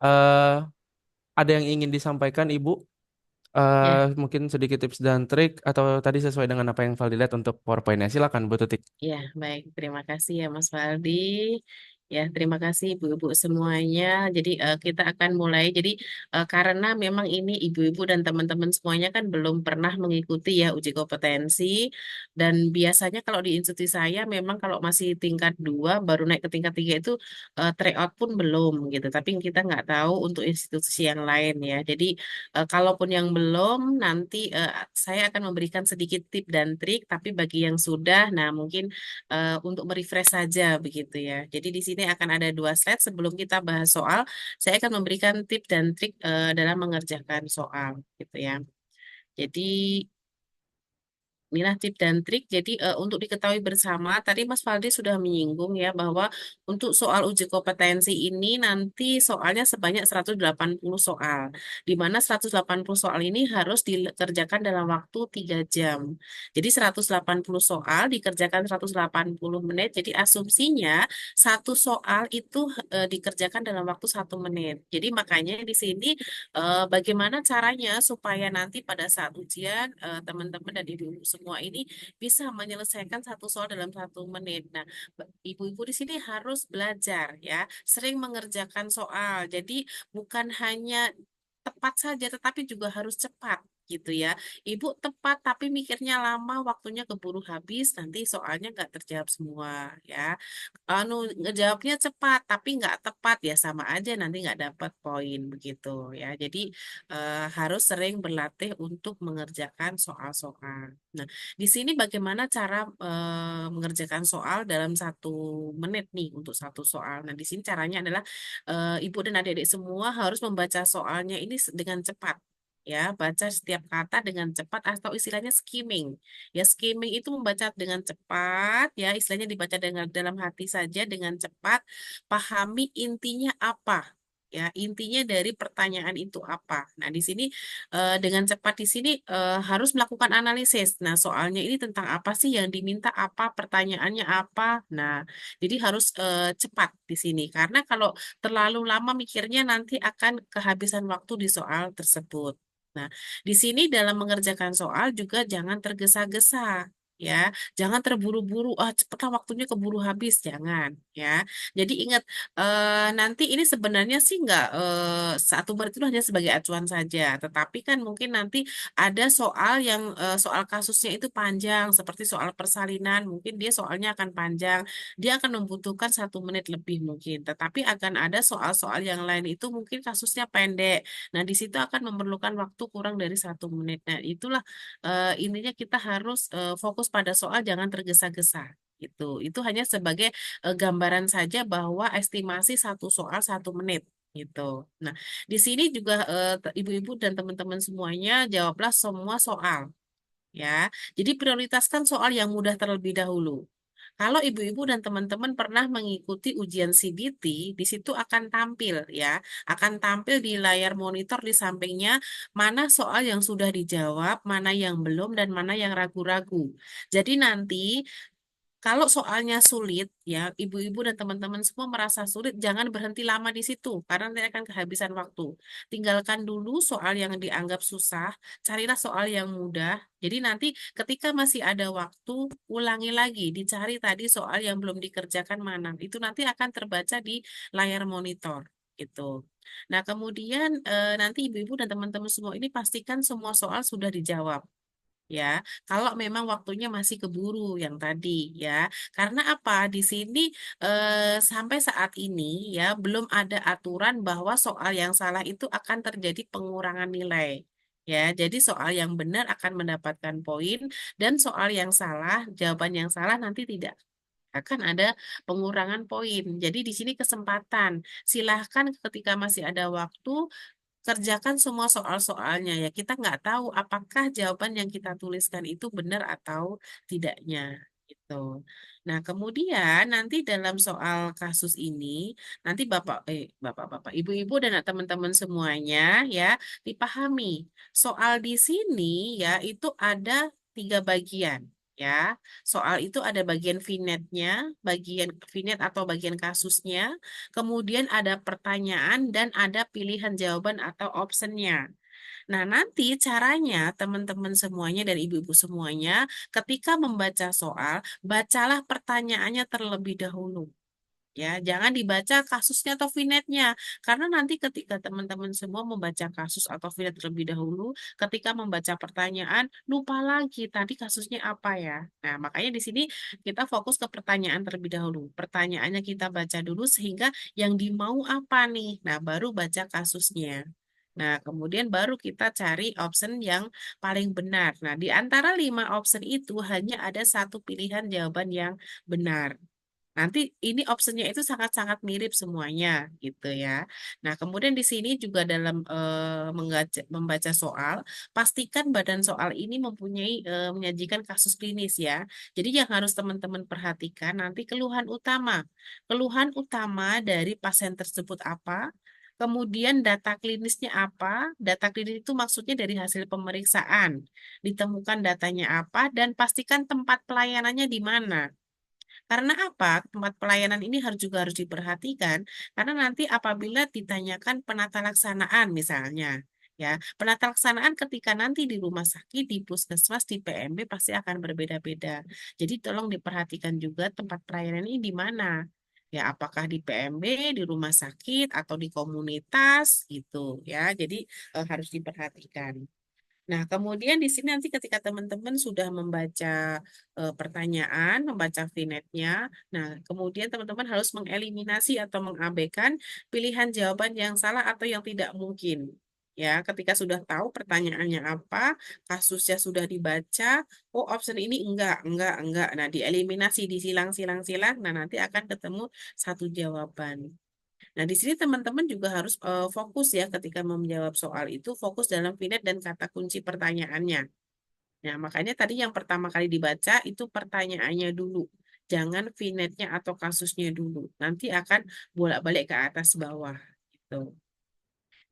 Eh, ada yang ingin disampaikan, Ibu? Ya, Mungkin sedikit tips dan trik atau tadi sesuai dengan apa yang Valdi lihat untuk PowerPoint-nya. Silakan, Bu Tutik. ya, baik. Terima kasih ya Mas Faldi. Ya, terima kasih ibu-ibu semuanya. Jadi kita akan mulai. Jadi karena memang ini ibu-ibu dan teman-teman semuanya kan belum pernah mengikuti ya uji kompetensi. Dan biasanya kalau di institusi saya memang kalau masih tingkat 2 baru naik ke tingkat 3 itu tryout pun belum gitu. Tapi kita nggak tahu untuk institusi yang lain ya. Jadi kalaupun yang belum, nanti saya akan memberikan sedikit tip dan trik. Tapi bagi yang sudah, nah mungkin untuk merefresh saja begitu ya. Jadi di sini akan ada 2 slide sebelum kita bahas soal. Saya akan memberikan tip dan trik dalam mengerjakan soal gitu ya. Jadi inilah tip dan trik. Jadi untuk diketahui bersama, tadi Mas Faldi sudah menyinggung ya bahwa untuk soal uji kompetensi ini nanti soalnya sebanyak 180 soal. Di mana 180 soal ini harus dikerjakan dalam waktu 3 jam. Jadi 180 soal dikerjakan 180 menit. Jadi asumsinya satu soal itu dikerjakan dalam waktu 1 menit. Jadi makanya di sini bagaimana caranya supaya nanti pada saat ujian teman-teman dan ibu-ibu semua ini bisa menyelesaikan satu soal dalam 1 menit. Nah, ibu-ibu di sini harus belajar ya, sering mengerjakan soal. Jadi bukan hanya tepat saja, tetapi juga harus cepat gitu ya. Ibu tepat tapi mikirnya lama, waktunya keburu habis, nanti soalnya nggak terjawab semua ya. Ngejawabnya cepat tapi nggak tepat ya sama aja nanti nggak dapat poin begitu ya. Jadi harus sering berlatih untuk mengerjakan soal-soal. Nah, di sini bagaimana cara mengerjakan soal dalam 1 menit nih untuk satu soal. Nah, di sini caranya adalah ibu dan adik-adik semua harus membaca soalnya ini dengan cepat. Ya, baca setiap kata dengan cepat atau istilahnya skimming. Ya, skimming itu membaca dengan cepat, ya, istilahnya dibaca dengan dalam hati saja dengan cepat, pahami intinya apa. Ya, intinya dari pertanyaan itu apa. Nah, di sini dengan cepat di sini harus melakukan analisis. Nah, soalnya ini tentang apa sih yang diminta apa, pertanyaannya apa. Nah, jadi harus cepat di sini karena kalau terlalu lama mikirnya nanti akan kehabisan waktu di soal tersebut. Nah, di sini dalam mengerjakan soal juga jangan tergesa-gesa, ya. Jangan terburu-buru, ah cepetlah waktunya keburu habis, jangan, ya. Jadi ingat, nanti ini sebenarnya sih nggak 1 menit itu hanya sebagai acuan saja, tetapi kan mungkin nanti ada soal yang soal kasusnya itu panjang, seperti soal persalinan, mungkin dia soalnya akan panjang, dia akan membutuhkan 1 menit lebih mungkin, tetapi akan ada soal-soal yang lain itu mungkin kasusnya pendek. Nah, di situ akan memerlukan waktu kurang dari 1 menit. Nah, itulah intinya kita harus fokus pada soal, jangan tergesa-gesa. Itu hanya sebagai gambaran saja bahwa estimasi satu soal 1 menit. Gitu. Nah, di sini juga ibu-ibu dan teman-teman semuanya jawablah semua soal, ya. Jadi prioritaskan soal yang mudah terlebih dahulu. Kalau ibu-ibu dan teman-teman pernah mengikuti ujian CBT, di situ akan tampil ya, akan tampil di layar monitor di sampingnya mana soal yang sudah dijawab, mana yang belum, dan mana yang ragu-ragu. Jadi nanti kalau soalnya sulit, ya, ibu-ibu dan teman-teman semua merasa sulit, jangan berhenti lama di situ, karena nanti akan kehabisan waktu. Tinggalkan dulu soal yang dianggap susah, carilah soal yang mudah. Jadi nanti ketika masih ada waktu, ulangi lagi, dicari tadi soal yang belum dikerjakan mana. Itu nanti akan terbaca di layar monitor. Gitu. Nah, kemudian nanti ibu-ibu dan teman-teman semua ini pastikan semua soal sudah dijawab. Ya, kalau memang waktunya masih keburu yang tadi ya. Karena apa? Di sini sampai saat ini ya belum ada aturan bahwa soal yang salah itu akan terjadi pengurangan nilai. Ya, jadi soal yang benar akan mendapatkan poin dan soal yang salah, jawaban yang salah nanti tidak akan ada pengurangan poin. Jadi di sini kesempatan. Silahkan ketika masih ada waktu kerjakan semua soal-soalnya ya. Kita nggak tahu apakah jawaban yang kita tuliskan itu benar atau tidaknya gitu. Nah, kemudian nanti dalam soal kasus ini nanti Bapak-bapak, Ibu-ibu dan teman-teman semuanya ya dipahami. Soal di sini ya itu ada 3 bagian. Ya, soal itu ada bagian vinetnya, bagian vinet atau bagian kasusnya, kemudian ada pertanyaan dan ada pilihan jawaban atau optionnya. Nah, nanti caranya teman-teman semuanya dan ibu-ibu semuanya ketika membaca soal, bacalah pertanyaannya terlebih dahulu. Ya, jangan dibaca kasusnya atau vinetnya, karena nanti ketika teman-teman semua membaca kasus atau vinet terlebih dahulu, ketika membaca pertanyaan lupa lagi tadi kasusnya apa ya. Nah, makanya di sini kita fokus ke pertanyaan terlebih dahulu. Pertanyaannya kita baca dulu sehingga yang dimau apa nih. Nah, baru baca kasusnya. Nah, kemudian baru kita cari option yang paling benar. Nah, di antara 5 option itu hanya ada satu pilihan jawaban yang benar. Nanti ini optionnya itu sangat-sangat mirip semuanya gitu ya. Nah, kemudian di sini juga dalam membaca soal, pastikan badan soal ini mempunyai menyajikan kasus klinis ya. Jadi yang harus teman-teman perhatikan nanti keluhan utama. Keluhan utama dari pasien tersebut apa? Kemudian data klinisnya apa? Data klinis itu maksudnya dari hasil pemeriksaan. Ditemukan datanya apa dan pastikan tempat pelayanannya di mana. Karena apa? Tempat pelayanan ini harus diperhatikan karena nanti apabila ditanyakan penata laksanaan misalnya, ya, penata laksanaan ketika nanti di rumah sakit, di puskesmas, di PMB pasti akan berbeda-beda. Jadi tolong diperhatikan juga tempat pelayanan ini di mana. Ya, apakah di PMB, di rumah sakit atau di komunitas gitu ya. Jadi harus diperhatikan. Nah, kemudian di sini nanti ketika teman-teman sudah membaca pertanyaan, membaca vinetnya, nah, kemudian teman-teman harus mengeliminasi atau mengabaikan pilihan jawaban yang salah atau yang tidak mungkin. Ya, ketika sudah tahu pertanyaannya apa, kasusnya sudah dibaca, oh option ini enggak. Nah, dieliminasi, disilang-silang-silang, nah nanti akan ketemu satu jawaban. Nah, di sini teman-teman juga harus fokus ya ketika menjawab soal itu, fokus dalam vinet dan kata kunci pertanyaannya. Nah, makanya tadi yang pertama kali dibaca itu pertanyaannya dulu. Jangan vinetnya atau kasusnya dulu. Nanti akan bolak-balik ke atas bawah. Gitu.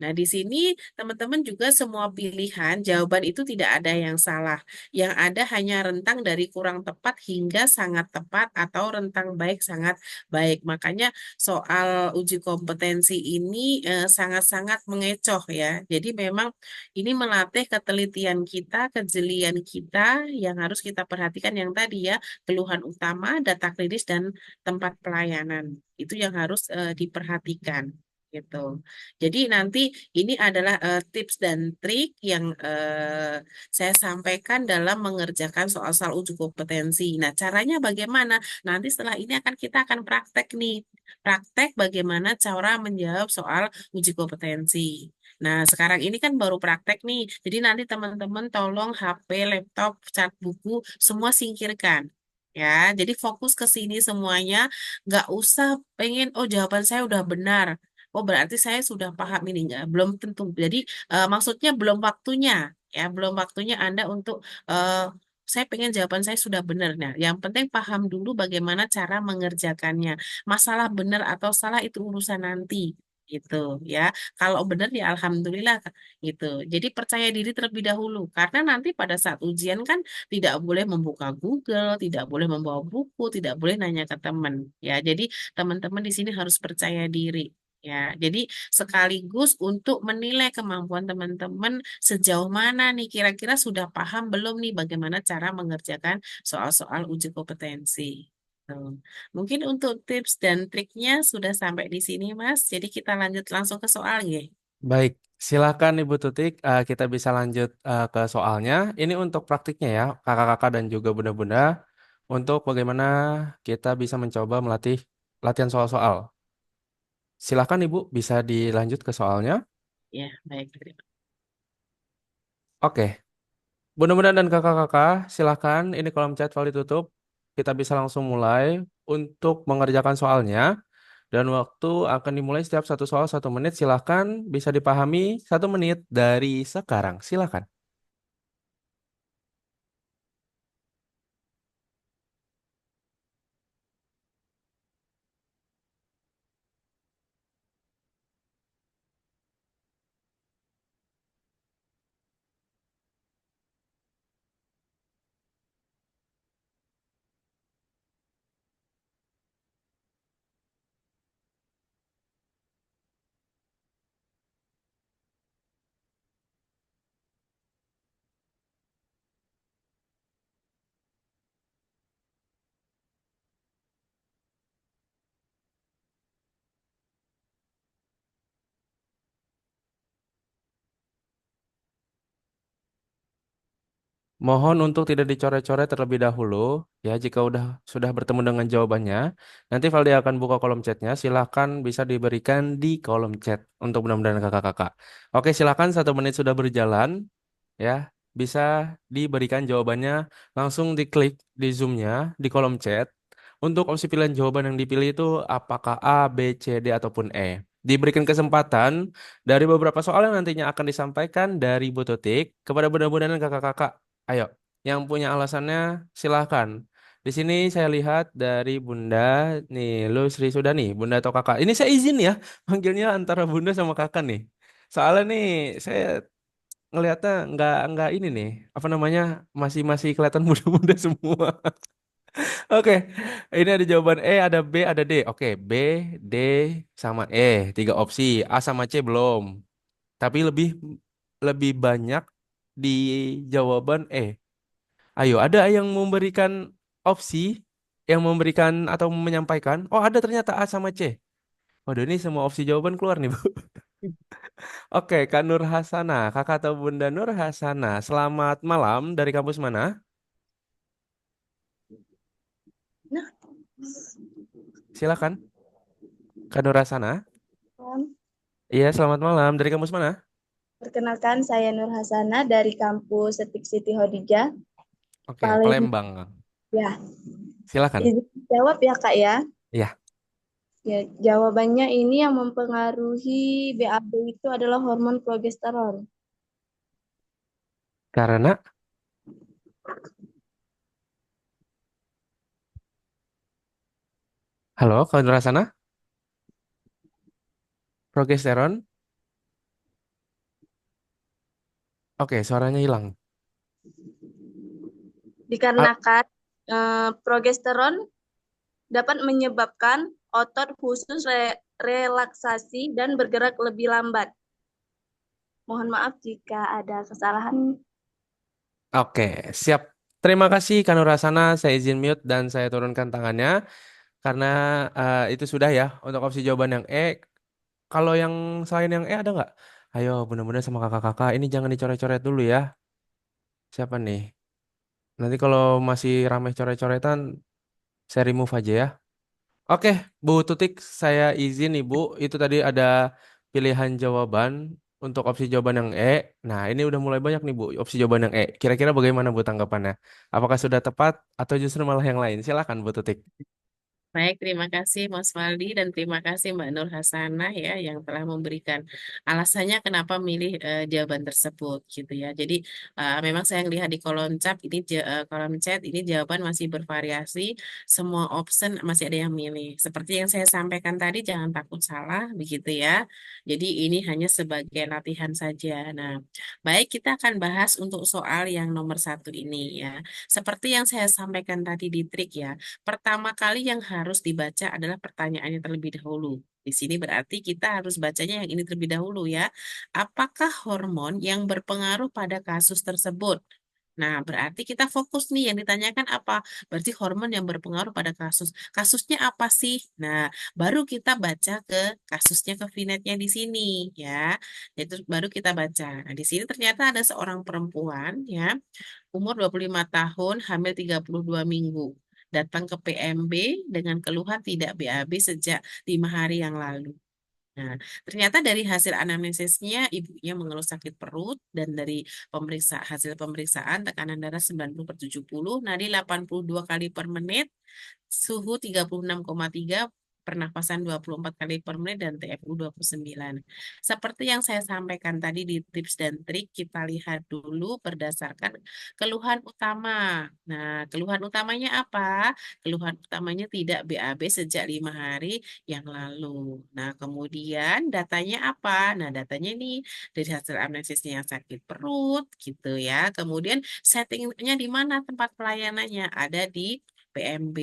Nah, di sini teman-teman juga semua pilihan jawaban itu tidak ada yang salah. Yang ada hanya rentang dari kurang tepat hingga sangat tepat atau rentang baik sangat baik. Makanya soal uji kompetensi ini sangat-sangat mengecoh ya. Jadi memang ini melatih ketelitian kita, kejelian kita yang harus kita perhatikan yang tadi ya, keluhan utama, data klinis dan tempat pelayanan. Itu yang harus diperhatikan gitu. Jadi nanti ini adalah tips dan trik yang saya sampaikan dalam mengerjakan soal-soal uji kompetensi. Nah, caranya bagaimana? Nanti setelah ini kita akan praktek nih. Praktek bagaimana cara menjawab soal uji kompetensi. Nah, sekarang ini kan baru praktek nih. Jadi nanti teman-teman tolong HP, laptop, cat buku, semua singkirkan. Ya, jadi fokus ke sini semuanya. Nggak usah pengen, oh jawaban saya udah benar. Oh, berarti saya sudah paham ini enggak? Belum tentu. Jadi maksudnya belum waktunya, ya, belum waktunya Anda untuk saya pengen jawaban saya sudah benar. Nah, yang penting paham dulu bagaimana cara mengerjakannya. Masalah benar atau salah itu urusan nanti. Gitu ya. Kalau benar ya alhamdulillah gitu. Jadi percaya diri terlebih dahulu karena nanti pada saat ujian kan tidak boleh membuka Google, tidak boleh membawa buku, tidak boleh nanya ke teman ya. Jadi teman-teman di sini harus percaya diri. Ya, jadi sekaligus untuk menilai kemampuan teman-teman sejauh mana nih kira-kira sudah paham belum nih bagaimana cara mengerjakan soal-soal uji kompetensi. Tuh. Mungkin untuk tips dan triknya sudah sampai di sini, Mas. Jadi kita lanjut langsung ke soalnya. Baik, silakan Ibu Tutik. Kita bisa lanjut ke soalnya. Ini untuk praktiknya ya, kakak-kakak dan juga bunda-bunda, untuk bagaimana kita bisa mencoba melatih latihan soal-soal. Silakan Ibu, bisa dilanjut ke soalnya. Ya, baik. Oke, bunda-bunda dan kakak-kakak, silakan. Ini kolom chat file ditutup. Kita bisa langsung mulai untuk mengerjakan soalnya. Dan waktu akan dimulai setiap satu soal 1 menit. Silakan bisa dipahami 1 menit dari sekarang. Silakan. Mohon untuk tidak dicoret-coret terlebih dahulu. Ya, jika sudah bertemu dengan jawabannya, nanti Valdi akan buka kolom chatnya. Silahkan bisa diberikan di kolom chat untuk mudah-mudahan kakak-kakak. Oke, silahkan 1 menit sudah berjalan. Ya, bisa diberikan jawabannya langsung diklik di zoomnya di kolom chat. Untuk opsi pilihan jawaban yang dipilih itu apakah A, B, C, D, ataupun E. Diberikan kesempatan dari beberapa soal yang nantinya akan disampaikan dari Bu Tutik kepada mudah-mudahan kakak-kakak. Ayo, yang punya alasannya silahkan. Di sini saya lihat dari Bunda, nih, Lu Sri Sudani, Bunda atau kakak. Ini saya izin ya, manggilnya antara Bunda sama kakak nih. Soalnya nih, saya ngelihatnya nggak ini nih, apa namanya, masih masih kelihatan muda-muda semua. Oke, ini ada jawaban E, ada B, ada D. Oke, B, D, sama E, 3 opsi. A sama C belum. Tapi lebih lebih banyak di jawaban E. Ayo, ada yang memberikan opsi, yang memberikan atau menyampaikan. Oh, ada ternyata A sama C. Waduh, ini semua opsi jawaban keluar nih, Bu. Oke, Kak Nur Hasana, kakak atau Bunda Nur Hasana. Selamat malam dari kampus mana? Nah, Silakan, Kak Nur Hasana. kan, Iya, selamat malam. Dari kampus mana? perkenalkan saya Nur Hasana dari kampus Setik Siti Hodijah. Oke, Paling Palembang. ya, Silakan. izin jawab ya Kak ya. Iya, Ya, jawabannya ini yang mempengaruhi BAB itu adalah hormon progesteron. karena halo, Kak Nur Hasana. Progesteron. Oke, suaranya hilang. Ah, Dikarenakan progesteron dapat menyebabkan otot khusus relaksasi dan bergerak lebih lambat. Mohon maaf jika ada kesalahan. oke, siap. Terima kasih Kak Nur Hasana. Saya izin mute dan saya turunkan tangannya karena itu sudah ya untuk opsi jawaban yang E. Kalau yang selain yang E ada nggak? Ayo, benar-benar sama kakak-kakak. Ini jangan dicoret-coret dulu ya. Siapa nih? Nanti kalau masih ramai coret-coretan, saya remove aja ya. Oke, Bu Tutik, saya izin Ibu. Itu tadi ada pilihan jawaban untuk opsi jawaban yang E. Nah, ini udah mulai banyak nih Bu, opsi jawaban yang E. Kira-kira bagaimana Bu tanggapannya? Apakah sudah tepat atau justru malah yang lain? Silakan Bu Tutik. Baik, terima kasih Mas Waldi dan terima kasih Mbak Nur Hasanah ya yang telah memberikan alasannya kenapa milih jawaban tersebut gitu ya. Jadi memang saya lihat di kolom chat ini jawaban masih bervariasi, semua option masih ada yang milih. Seperti yang saya sampaikan tadi, jangan takut salah begitu ya. Jadi ini hanya sebagai latihan saja. Nah, baik kita akan bahas untuk soal yang nomor 1 ini ya. Seperti yang saya sampaikan tadi di trik ya. Pertama kali yang harus dibaca adalah pertanyaannya terlebih dahulu. Di sini berarti kita harus bacanya yang ini terlebih dahulu ya. Apakah hormon yang berpengaruh pada kasus tersebut? Nah, berarti kita fokus nih yang ditanyakan apa? Berarti hormon yang berpengaruh pada kasus. Kasusnya apa sih? Nah, baru kita baca ke kasusnya ke vinetnya di sini ya. Itu baru kita baca. Nah, di sini ternyata ada seorang perempuan ya umur 25 tahun, hamil 32 minggu. Datang ke PMB dengan keluhan tidak BAB sejak 5 hari yang lalu. Nah, ternyata dari hasil anamnesisnya ibunya mengeluh sakit perut dan dari hasil pemeriksaan tekanan darah 90/70, nadi 82 kali per menit, suhu 36,3, pernapasan 24 kali per menit dan TFU 29. Seperti yang saya sampaikan tadi di tips dan trik, kita lihat dulu berdasarkan keluhan utama. Nah, keluhan utamanya apa? Keluhan utamanya tidak BAB sejak 5 hari yang lalu. Nah, kemudian datanya apa? Nah, datanya ini dari hasil anamnesisnya yang sakit perut gitu ya. Kemudian settingnya di mana tempat pelayanannya? Ada di PMB.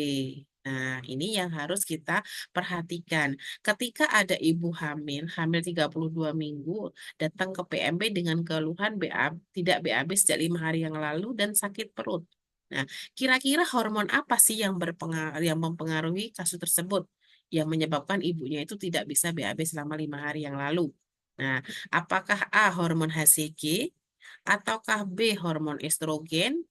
Nah, ini yang harus kita perhatikan. Ketika ada ibu hamil 32 minggu, datang ke PMB dengan keluhan tidak BAB sejak 5 hari yang lalu dan sakit perut. Nah, kira-kira hormon apa sih yang mempengaruhi kasus tersebut yang menyebabkan ibunya itu tidak bisa BAB selama 5 hari yang lalu? Nah, apakah A hormon HCG, ataukah B. hormon estrogen,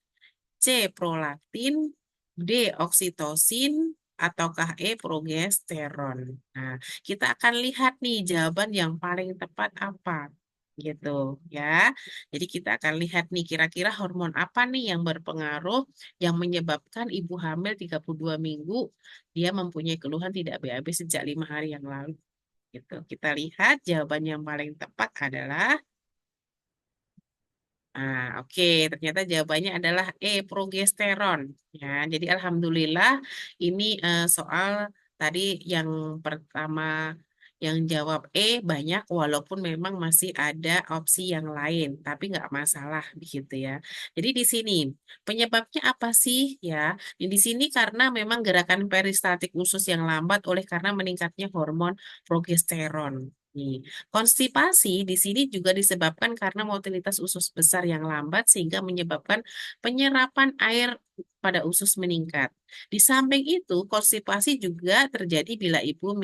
C. prolaktin, D. oksitosin, ataukah E. progesteron. Nah, kita akan lihat nih jawaban yang paling tepat apa. Gitu ya. Jadi kita akan lihat nih kira-kira hormon apa nih yang berpengaruh yang menyebabkan ibu hamil 32 minggu dia mempunyai keluhan tidak BAB sejak 5 hari yang lalu. Gitu. Kita lihat jawaban yang paling tepat adalah oke, ternyata jawabannya adalah E, progesteron. Ya, jadi alhamdulillah ini soal tadi yang pertama yang jawab E banyak, walaupun memang masih ada opsi yang lain, tapi nggak masalah begitu ya. Jadi di sini penyebabnya apa sih ya? Di sini karena memang gerakan peristaltik usus yang lambat oleh karena meningkatnya hormon progesteron. Nih, konstipasi di sini juga disebabkan karena motilitas usus besar yang lambat sehingga menyebabkan penyerapan air pada usus meningkat. Di samping itu, konstipasi juga terjadi bila ibu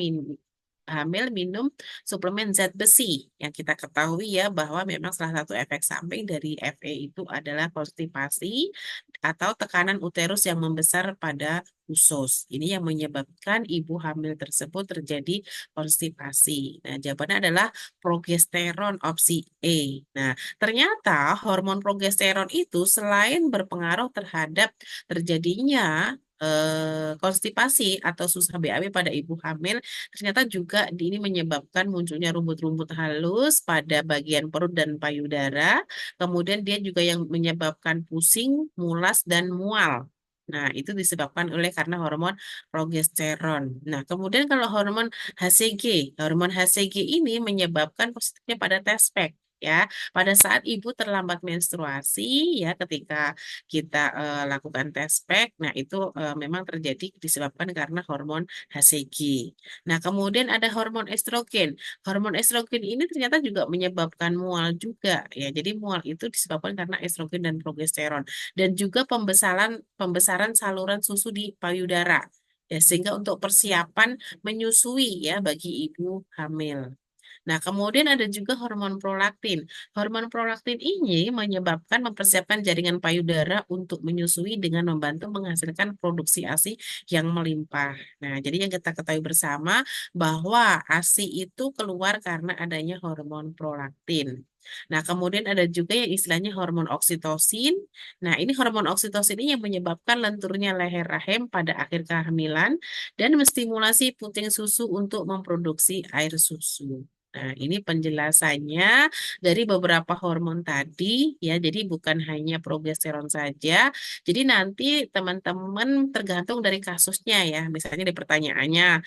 hamil minum suplemen zat besi yang kita ketahui ya bahwa memang salah satu efek samping dari FE itu adalah konstipasi atau tekanan uterus yang membesar pada usus. Ini yang menyebabkan ibu hamil tersebut terjadi konstipasi. Nah, jawabannya adalah progesteron opsi E. Nah, ternyata hormon progesteron itu selain berpengaruh terhadap terjadinya konstipasi atau susah BAB pada ibu hamil, ternyata juga ini menyebabkan munculnya rumput-rumput halus pada bagian perut dan payudara. Kemudian dia juga yang menyebabkan pusing, mulas, dan mual. Nah, itu disebabkan oleh karena hormon progesteron. Nah, kemudian kalau hormon HCG ini menyebabkan positifnya pada tespek. Ya, pada saat ibu terlambat menstruasi, ya, ketika kita lakukan tespek, nah itu memang terjadi disebabkan karena hormon HCG. Nah, kemudian ada hormon estrogen. Hormon estrogen ini ternyata juga menyebabkan mual juga, ya. Jadi mual itu disebabkan karena estrogen dan progesteron dan juga pembesaran pembesaran saluran susu di payudara. Ya, sehingga untuk persiapan menyusui ya bagi ibu hamil. Nah, kemudian ada juga hormon prolaktin. Hormon prolaktin ini menyebabkan mempersiapkan jaringan payudara untuk menyusui dengan membantu menghasilkan produksi ASI yang melimpah. Nah, jadi yang kita ketahui bersama bahwa ASI itu keluar karena adanya hormon prolaktin. Nah, kemudian ada juga yang istilahnya hormon oksitosin. Nah, ini hormon oksitosin ini yang menyebabkan lenturnya leher rahim pada akhir kehamilan dan menstimulasi puting susu untuk memproduksi air susu. Nah, ini penjelasannya dari beberapa hormon tadi ya. Jadi bukan hanya progesteron saja. Jadi nanti teman-teman tergantung dari kasusnya ya. Misalnya di pertanyaannya,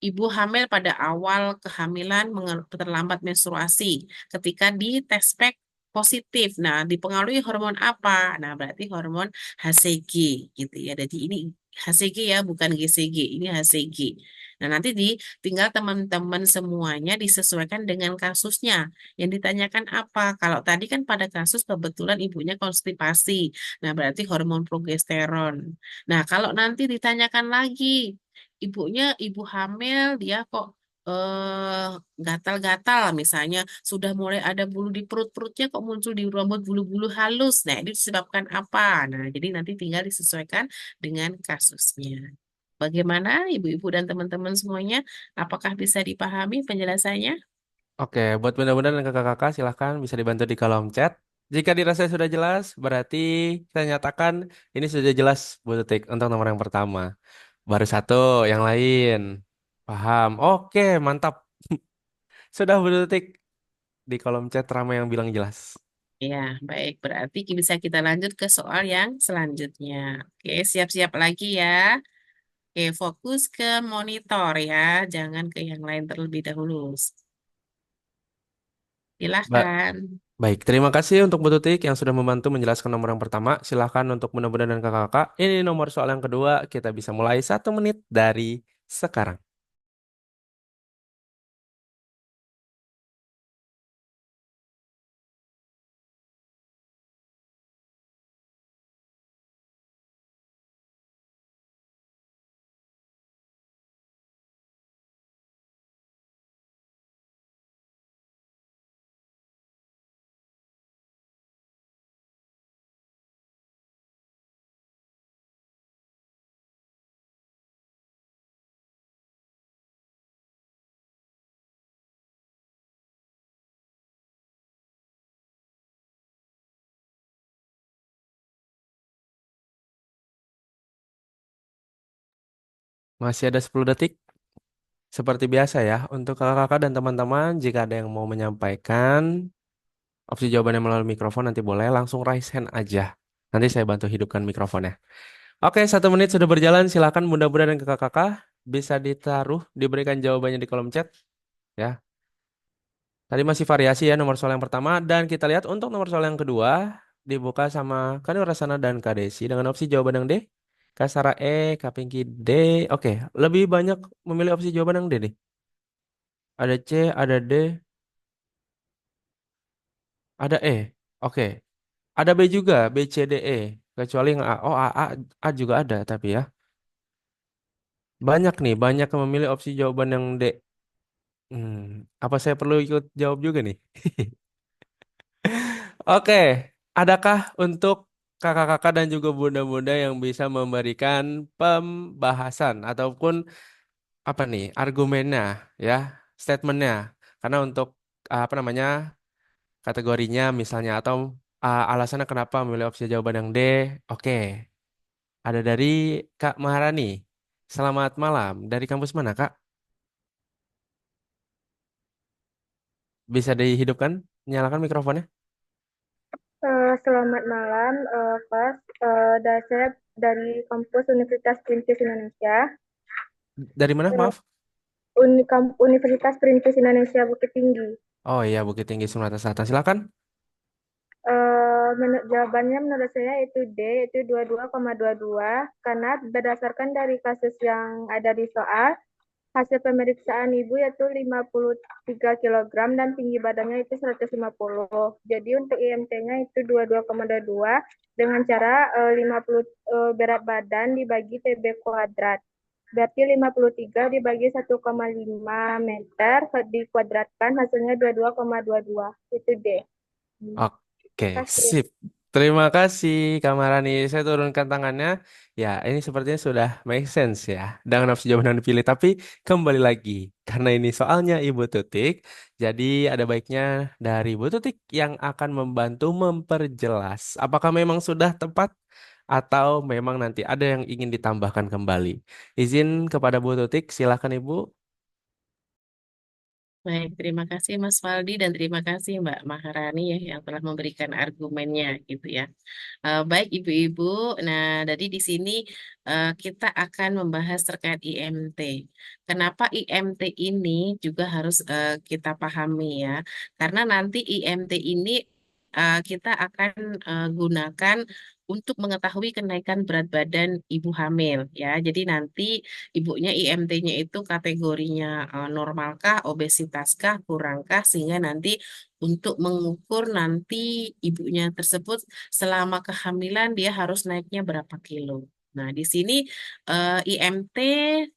ibu hamil pada awal kehamilan terlambat menstruasi ketika di tespek positif. Nah, dipengaruhi hormon apa? Nah, berarti hormon HCG gitu ya. Jadi ini HCG ya, bukan GCG. Ini HCG. Nah, nanti tinggal teman-teman semuanya disesuaikan dengan kasusnya. Yang ditanyakan apa? Kalau tadi kan pada kasus kebetulan ibunya konstipasi. Nah, berarti hormon progesteron. Nah, kalau nanti ditanyakan lagi, ibu hamil dia kok eh gatal-gatal misalnya sudah mulai ada bulu di perut-perutnya kok muncul di rambut bulu-bulu halus. Nah, ini disebabkan apa? Nah, jadi nanti tinggal disesuaikan dengan kasusnya. Bagaimana ibu-ibu dan teman-teman semuanya? Apakah bisa dipahami penjelasannya? Oke, buat bunda-bunda dan kakak-kakak silahkan bisa dibantu di kolom chat. Jika dirasa sudah jelas, berarti saya nyatakan ini sudah jelas Bu Tutik untuk nomor yang pertama. Baru satu, yang lain. Paham? Oke, mantap. Sudah Bu Tutik di kolom chat ramai yang bilang jelas. Ya, baik. Berarti bisa kita lanjut ke soal yang selanjutnya. Oke, siap-siap lagi ya. Oke, fokus ke monitor ya. Jangan ke yang lain terlebih dahulu. Mbak, Silahkan. baik, terima kasih untuk Bu Tutik yang sudah membantu menjelaskan nomor yang pertama. Silahkan untuk bunda-bunda dan kakak-kakak. Ini nomor soal yang kedua. Kita bisa mulai 1 menit dari sekarang. Masih ada 10 detik. Seperti biasa ya, untuk kakak-kakak dan teman-teman, jika ada yang mau menyampaikan opsi jawabannya melalui mikrofon, nanti boleh langsung raise hand aja. Nanti saya bantu hidupkan mikrofonnya. Oke, 1 menit sudah berjalan. Silakan Bunda-Bunda dan kakak-kakak bisa ditaruh, diberikan jawabannya di kolom chat. Ya, tadi masih variasi ya nomor soal yang pertama. Dan kita lihat untuk nomor soal yang kedua, dibuka sama Kani Rasana dan Kak Desi dengan opsi jawaban yang D. Kak Sarah E, Kak Pinky D. Oke, lebih banyak memilih opsi jawaban yang D nih. Ada C, ada D, ada E. Oke. Ada B juga, B, C, D, E. Kecuali yang A. Oh, A juga ada tapi ya. Banyak nih, banyak yang memilih opsi jawaban yang D. Hmm, apa saya perlu ikut jawab juga nih? Oke, adakah untuk kakak-kakak dan juga bunda-bunda yang bisa memberikan pembahasan ataupun apa nih, argumennya ya, statementnya? Karena untuk apa namanya, kategorinya misalnya atau alasannya kenapa memilih opsi jawaban yang D. Oke, ada dari Kak Maharani. Selamat malam. Dari kampus mana, Kak? Bisa dihidupkan? Nyalakan mikrofonnya. Selamat malam, Pak. Saya dari kampus Universitas Perintis Indonesia. Dari mana, Eh, maaf? Universitas Perintis Indonesia Bukit Tinggi. Oh iya, Bukit Tinggi Sumatera Selatan. Silakan. Jawabannya menurut saya itu D, itu 22,22 karena berdasarkan dari kasus yang ada di soal, hasil pemeriksaan ibu yaitu 53 kilogram dan tinggi badannya itu 150. Jadi untuk IMT-nya itu 22,22 dengan cara 50 berat badan dibagi TB kuadrat. Berarti 53 dibagi 1,5 meter dikuadratkan hasilnya 22,22. Itu D. Oke, Terima kasih. sip. Terima kasih, Kak Marani. Saya turunkan tangannya. Ya, ini sepertinya sudah make sense ya. Dengan opsi jawaban yang dipilih. Tapi kembali lagi. Karena ini soalnya Ibu Tutik. Jadi ada baiknya dari Ibu Tutik yang akan membantu memperjelas. Apakah memang sudah tepat? Atau memang nanti ada yang ingin ditambahkan kembali. Izin kepada Bu Tutik, silakan Ibu. Baik, terima kasih Mas Faldi dan terima kasih Mbak Maharani ya yang telah memberikan argumennya gitu ya. Baik Ibu-ibu, nah jadi di sini kita akan membahas terkait IMT. Kenapa IMT ini juga harus kita pahami ya? Karena nanti IMT ini kita akan gunakan untuk mengetahui kenaikan berat badan ibu hamil ya. Jadi nanti ibunya IMT-nya itu kategorinya normalkah, obesitaskah, kurangkah, sehingga nanti untuk mengukur nanti ibunya tersebut selama kehamilan dia harus naiknya berapa kilo. Nah, di sini IMT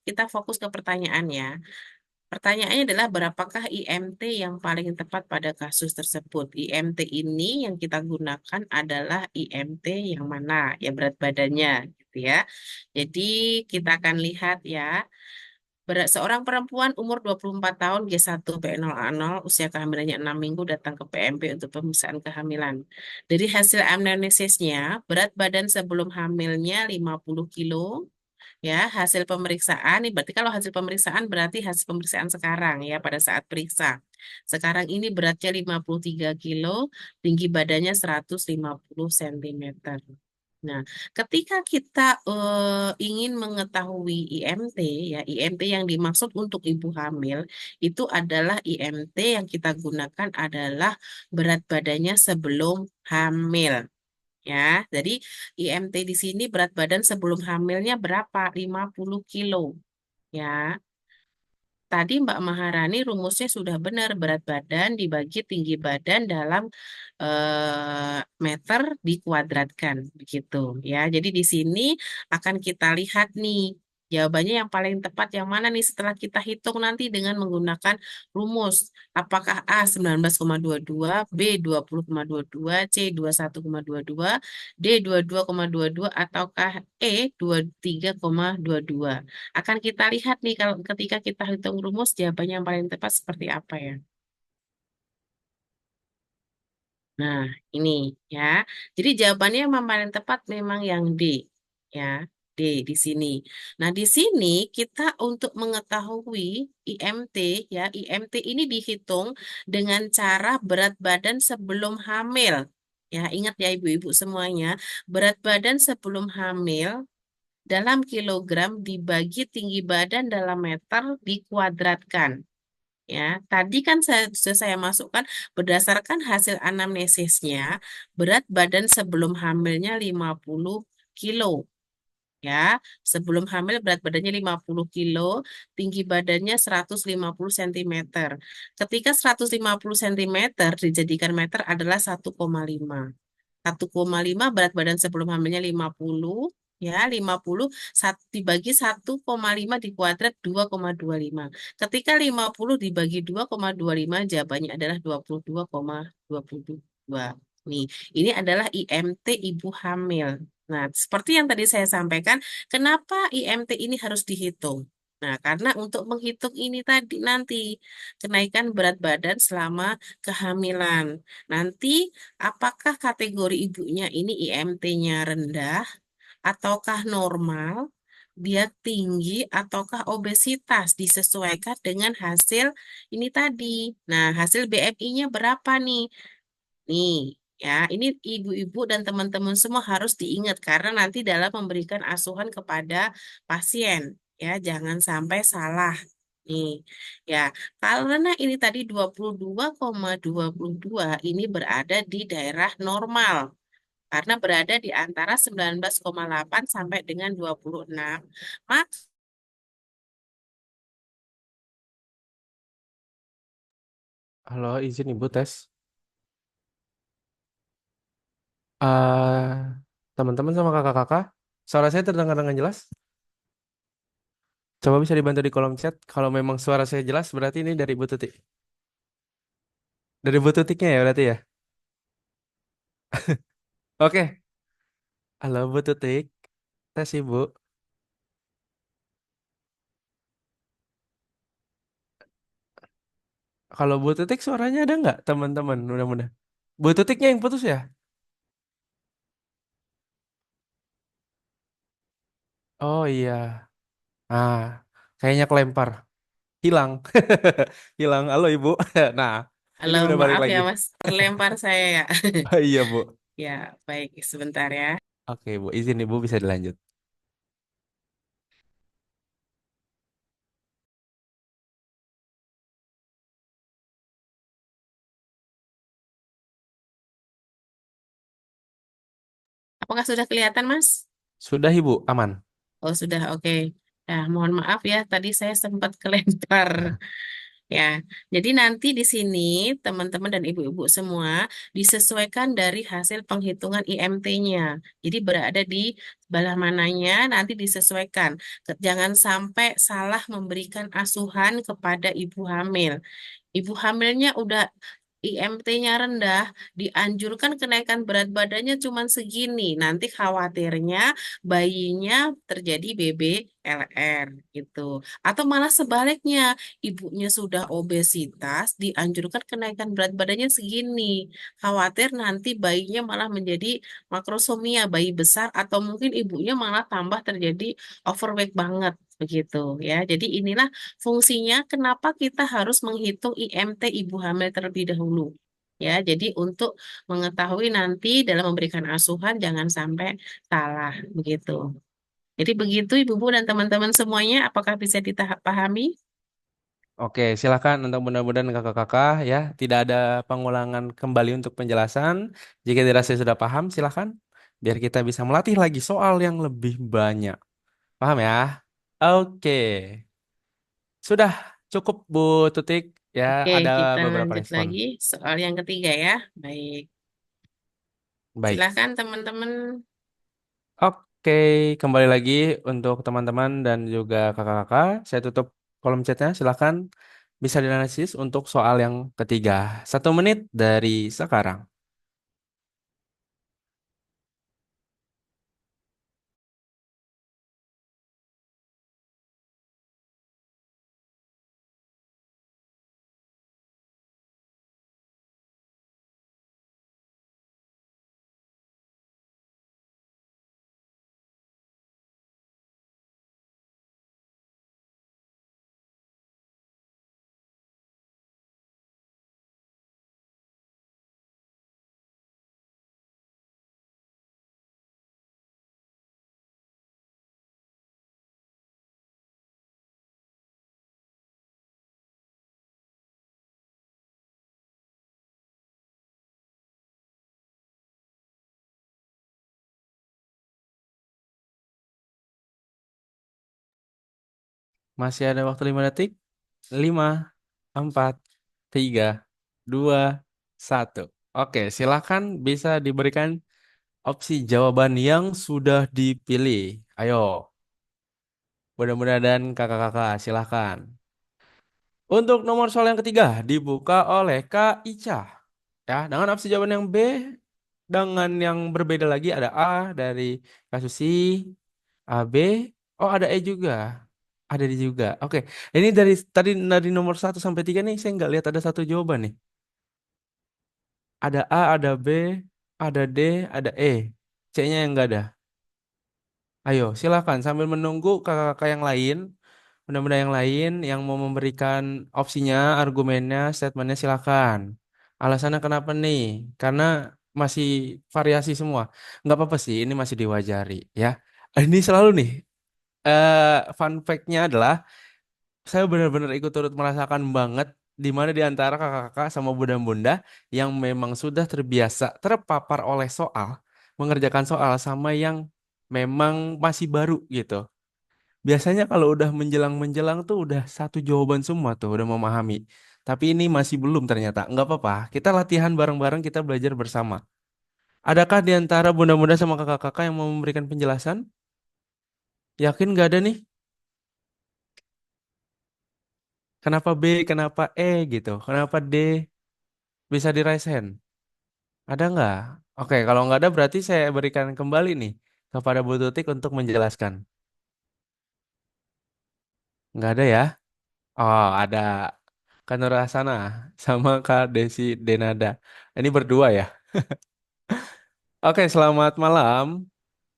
kita fokus ke pertanyaannya. Pertanyaannya adalah berapakah IMT yang paling tepat pada kasus tersebut? IMT ini yang kita gunakan adalah IMT yang mana? Ya berat badannya gitu ya. Jadi kita akan lihat ya. Seorang perempuan umur 24 tahun G1 B0A0 usia kehamilannya 6 minggu datang ke PMP untuk pemeriksaan kehamilan. Dari hasil anamnesisnya, berat badan sebelum hamilnya 50 kilo. Ya, hasil pemeriksaan, ini berarti kalau hasil pemeriksaan berarti hasil pemeriksaan sekarang ya pada saat periksa. Sekarang ini beratnya 53 kilo, tinggi badannya 150 cm. Nah, ketika kita ingin mengetahui IMT, ya IMT yang dimaksud untuk ibu hamil itu adalah IMT yang kita gunakan adalah berat badannya sebelum hamil. Ya, jadi IMT di sini berat badan sebelum hamilnya berapa? 50 kilo. Ya, tadi Mbak Maharani rumusnya sudah benar, berat badan dibagi tinggi badan dalam meter dikuadratkan begitu ya. Jadi di sini akan kita lihat nih jawabannya yang paling tepat yang mana nih setelah kita hitung nanti dengan menggunakan rumus. Apakah A 19,22, B 20,22, C 21,22, D 22,22 ataukah E 23,22. Akan kita lihat nih kalau ketika kita hitung rumus jawabannya yang paling tepat seperti apa ya. Nah, ini ya. Jadi jawabannya yang paling tepat memang yang D, ya. D di sini. Nah, di sini kita untuk mengetahui IMT ya, IMT ini dihitung dengan cara berat badan sebelum hamil. Ya, ingat ya ibu-ibu semuanya, berat badan sebelum hamil dalam kilogram dibagi tinggi badan dalam meter dikuadratkan. Ya, tadi kan sudah saya masukkan berdasarkan hasil anamnesisnya, berat badan sebelum hamilnya 50 kilo. Ya, sebelum hamil berat badannya 50 kilo, tinggi badannya 150 cm. Ketika 150 cm dijadikan meter adalah 1,5. 1,5 berat badan sebelum hamilnya 50, ya 50 dibagi 1,5 dikuadrat 2,25. Ketika 50 dibagi 2,25 jawabannya adalah 22,22. Nih, ini adalah IMT ibu hamil. Nah, seperti yang tadi saya sampaikan, kenapa IMT ini harus dihitung? Nah, karena untuk menghitung ini tadi nanti kenaikan berat badan selama kehamilan. Nanti apakah kategori ibunya ini IMT-nya rendah ataukah normal, dia tinggi ataukah obesitas disesuaikan dengan hasil ini tadi. Nah, hasil BMI-nya berapa nih? Nih, ya, ini ibu-ibu dan teman-teman semua harus diingat karena nanti dalam memberikan asuhan kepada pasien, ya, jangan sampai salah. Nih, ya, karena ini tadi 22,22 ini berada di daerah normal. Karena berada di antara 19,8 sampai dengan 26. Maka Halo, izin Ibu tes. eh Teman-teman sama kakak-kakak, suara saya terdengar dengan jelas? Coba bisa dibantu di kolom chat. Kalau memang suara saya jelas, berarti ini dari Bu Tutik. Dari Bu Tutiknya ya berarti ya. Oke, halo Bu Tutik. Tes Ibu. Kalau Bu Tutik suaranya ada nggak, teman-teman? Mudah-mudahan. Bu Tutiknya yang putus ya? Oh iya. Ah, kayaknya kelempar. Hilang. Hilang. Halo Ibu. Nah, ini halo, udah balik maaf ya lagi. Mas, terlempar saya ya. Oh iya Bu. Ya, baik, sebentar ya. Oke Bu, izin Ibu bisa dilanjut. Apakah sudah kelihatan Mas? Sudah Ibu, aman. Oh, sudah, oke. Nah, mohon maaf ya, tadi saya sempat kelempar. Ya, jadi nanti di sini teman-teman dan ibu-ibu semua disesuaikan dari hasil penghitungan IMT-nya. Jadi berada di sebelah mananya nanti disesuaikan. Jangan sampai salah memberikan asuhan kepada ibu hamil. Ibu hamilnya udah IMT-nya rendah, dianjurkan kenaikan berat badannya cuma segini. Nanti khawatirnya bayinya terjadi BBLR gitu. Atau malah sebaliknya, ibunya sudah obesitas, dianjurkan kenaikan berat badannya segini. Khawatir nanti bayinya malah menjadi makrosomia, bayi besar, atau mungkin ibunya malah tambah terjadi overweight banget. Begitu ya. Jadi inilah fungsinya kenapa kita harus menghitung IMT ibu hamil terlebih dahulu. Ya, jadi untuk mengetahui nanti dalam memberikan asuhan jangan sampai salah begitu. Jadi begitu ibu-ibu dan teman-teman semuanya, apakah bisa dipahami? Oke, silakan untuk mudah-mudahan kakak-kakak ya tidak ada pengulangan kembali untuk penjelasan. Jika dirasa sudah paham, silakan biar kita bisa melatih lagi soal yang lebih banyak. Paham ya? Oke, sudah cukup Bu Tutik ya. Oke, Ada kita beberapa lanjut respon. lagi soal yang ketiga ya. Baik, Baik. silakan teman-teman. Oke, kembali lagi untuk teman-teman dan juga kakak-kakak. Saya tutup kolom chatnya. Silakan bisa dianalisis untuk soal yang ketiga. 1 menit dari sekarang. Masih ada waktu 5 detik. 5, 4, 3, 2, 1. Oke, silakan bisa diberikan opsi jawaban yang sudah dipilih. Ayo, mudah-mudahan kakak-kakak silakan. Untuk nomor soal yang ketiga dibuka oleh Kak Ica. Ya, dengan opsi jawaban yang B, dengan yang berbeda lagi ada A dari kasus C, A, B, oh ada E juga. Ada D juga. Oke, ini dari tadi dari nomor 1 sampai 3 nih saya nggak lihat ada satu jawaban nih. Ada A, ada B, ada D, ada E. C-nya yang nggak ada. Ayo, silakan sambil menunggu kakak-kakak yang lain, mudah-mudahan yang lain yang mau memberikan opsinya, argumennya, statementnya silakan. Alasannya kenapa nih? Karena masih variasi semua. Nggak apa-apa sih, ini masih diwajari ya. Ini selalu nih, fun fact-nya adalah saya benar-benar ikut turut merasakan banget di mana di antara kakak-kakak sama bunda-bunda yang memang sudah terbiasa terpapar oleh soal, mengerjakan soal sama yang memang masih baru gitu. Biasanya kalau udah menjelang-menjelang tuh udah satu jawaban semua tuh, udah memahami. Tapi ini masih belum ternyata. Nggak apa-apa, kita latihan bareng-bareng, kita belajar bersama. Adakah di antara bunda-bunda sama kakak-kakak yang mau memberikan penjelasan? Yakin nggak ada nih? Kenapa B, kenapa E gitu? Kenapa D? Bisa di raise hand? Ada nggak? Oke, kalau nggak ada berarti saya berikan kembali nih kepada Bu Tutik untuk menjelaskan. Nggak ada ya? Oh, ada. Kak Nur Hasana sama Kak Desi Denada. Ini berdua ya? Oke, selamat malam.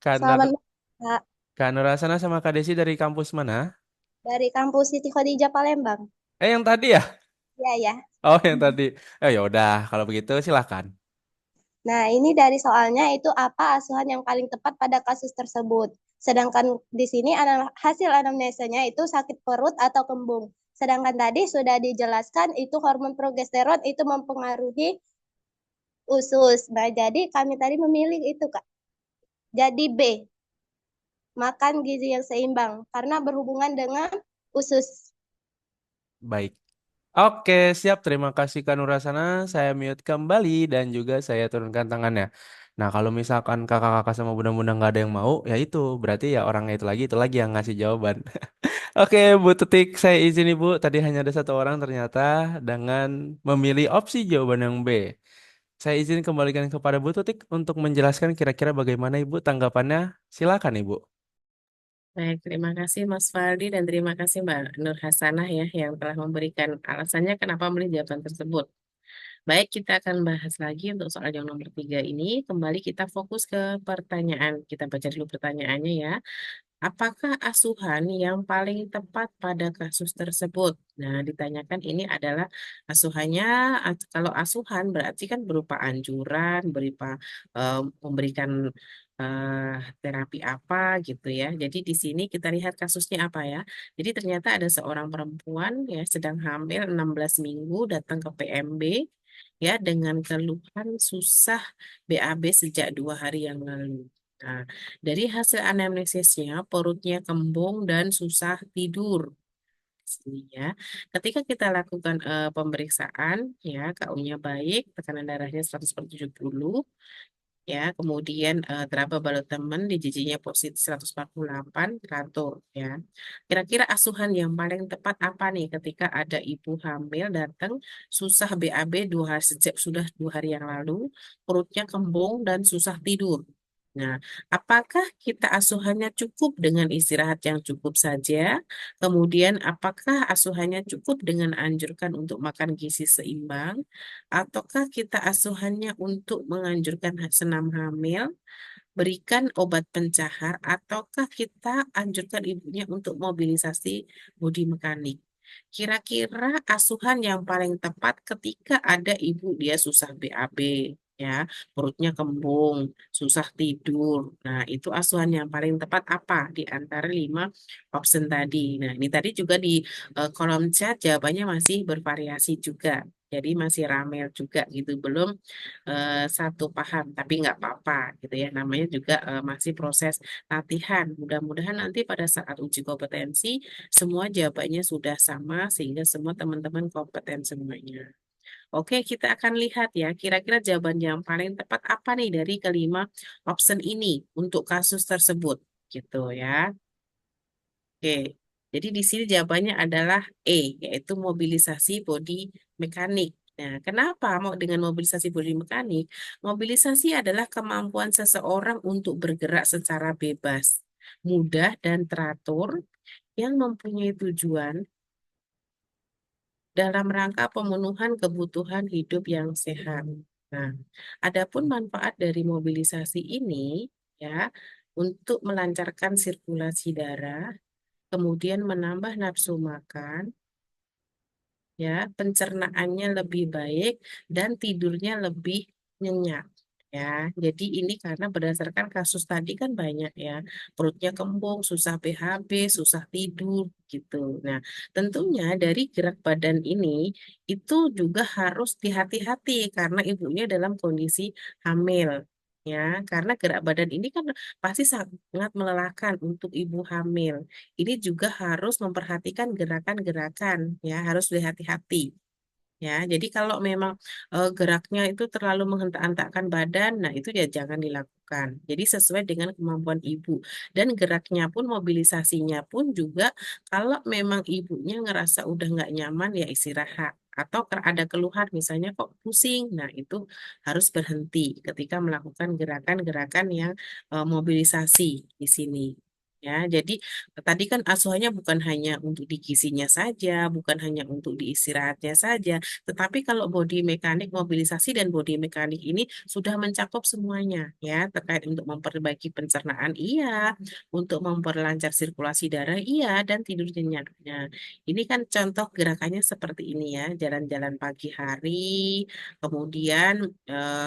Selamat malam, Kak. Kak Nur Hasana sama Kak Desi dari kampus mana? Dari kampus Siti Khadijah Palembang. Yang tadi ya? Ya, ya. Oh, yang tadi. Ya udah, kalau begitu silakan. Nah, ini dari soalnya itu apa asuhan yang paling tepat pada kasus tersebut. Sedangkan di sini hasil anamnesanya itu sakit perut atau kembung. Sedangkan tadi sudah dijelaskan itu hormon progesteron itu mempengaruhi usus. Nah, jadi kami tadi memilih itu, Kak. Jadi B, makan gizi yang seimbang karena berhubungan dengan usus. Baik. Oke, siap. Terima kasih Kak Nur Hasana. Saya mute kembali dan juga saya turunkan tangannya. Nah, kalau misalkan kakak-kakak sama bunda-bunda nggak ada yang mau, ya itu berarti ya orangnya itu lagi yang ngasih jawaban. Oke, Bu Tutik, saya izin Ibu. Tadi hanya ada satu orang ternyata dengan memilih opsi jawaban yang B. Saya izin kembalikan kepada Bu Tutik untuk menjelaskan kira-kira bagaimana Ibu tanggapannya. Silakan Ibu. Baik, terima kasih Mas Faldi dan terima kasih Mbak Nur Hasanah ya yang telah memberikan alasannya kenapa memilih jawaban tersebut. Baik, kita akan bahas lagi untuk soal yang nomor 3 ini. Kembali kita fokus ke pertanyaan. Kita baca dulu pertanyaannya ya. Apakah asuhan yang paling tepat pada kasus tersebut? Nah, ditanyakan ini adalah asuhannya, kalau asuhan berarti kan berupa anjuran, berupa memberikan terapi apa gitu ya. Jadi di sini kita lihat kasusnya apa ya. Jadi ternyata ada seorang perempuan ya sedang hamil 16 minggu datang ke PMB ya dengan keluhan susah BAB sejak 2 hari yang lalu. Nah, dari hasil anamnesisnya, perutnya kembung dan susah tidur. Sini ya. Ketika kita lakukan pemeriksaan, ya KU-nya baik, tekanan darahnya 100/70, ya, kemudian teraba balut teman di jijinya positif 148, teratur, ya. Kira-kira asuhan yang paling tepat apa nih ketika ada ibu hamil datang susah BAB 2 hari sejak sudah 2 hari yang lalu, perutnya kembung dan susah tidur. Nah, apakah kita asuhannya cukup dengan istirahat yang cukup saja? Kemudian, apakah asuhannya cukup dengan anjurkan untuk makan gizi seimbang? Ataukah kita asuhannya untuk menganjurkan senam hamil, berikan obat pencahar, ataukah kita anjurkan ibunya untuk mobilisasi bodi mekanik? Kira-kira asuhan yang paling tepat ketika ada ibu dia susah BAB, ya, perutnya kembung, susah tidur. Nah, itu asuhan yang paling tepat apa di antara 5 option tadi? Nah, ini tadi juga di kolom chat jawabannya masih bervariasi juga. Jadi masih ramai juga gitu, belum satu paham, tapi nggak apa-apa gitu ya. Namanya juga masih proses latihan. Mudah-mudahan nanti pada saat uji kompetensi semua jawabannya sudah sama sehingga semua teman-teman kompeten semuanya. Oke, kita akan lihat ya, kira-kira jawaban yang paling tepat apa nih dari kelima option ini untuk kasus tersebut, gitu ya. Oke, jadi di sini jawabannya adalah E, yaitu mobilisasi bodi mekanik. Nah, kenapa mau dengan mobilisasi bodi mekanik? Mobilisasi adalah kemampuan seseorang untuk bergerak secara bebas, mudah dan teratur, yang mempunyai tujuan dalam rangka pemenuhan kebutuhan hidup yang sehat. Nah, adapun manfaat dari mobilisasi ini ya untuk melancarkan sirkulasi darah, kemudian menambah nafsu makan, ya, pencernaannya lebih baik dan tidurnya lebih nyenyak. Ya, jadi ini karena berdasarkan kasus tadi kan banyak ya, perutnya kembung, susah BHB, susah tidur gitu. Nah, tentunya dari gerak badan ini itu juga harus dihati-hati karena ibunya dalam kondisi hamil. Ya, karena gerak badan ini kan pasti sangat melelahkan untuk ibu hamil. Ini juga harus memperhatikan gerakan-gerakan, ya, harus berhati-hati. Ya, jadi kalau memang geraknya itu terlalu menghentak-hentakkan badan, nah itu ya jangan dilakukan. Jadi sesuai dengan kemampuan ibu dan geraknya pun mobilisasinya pun juga kalau memang ibunya ngerasa udah nggak nyaman ya istirahat atau ada keluhan misalnya kok pusing, nah itu harus berhenti ketika melakukan gerakan-gerakan yang mobilisasi di sini. Ya, jadi tadi kan asuhannya bukan hanya untuk di gizinya saja, bukan hanya untuk diistirahatnya saja, tetapi kalau body mekanik, mobilisasi dan body mekanik ini sudah mencakup semuanya ya, terkait untuk memperbaiki pencernaan iya, untuk memperlancar sirkulasi darah iya, dan tidur nyenyak. Nah, ini kan contoh gerakannya seperti ini ya, jalan-jalan pagi hari, kemudian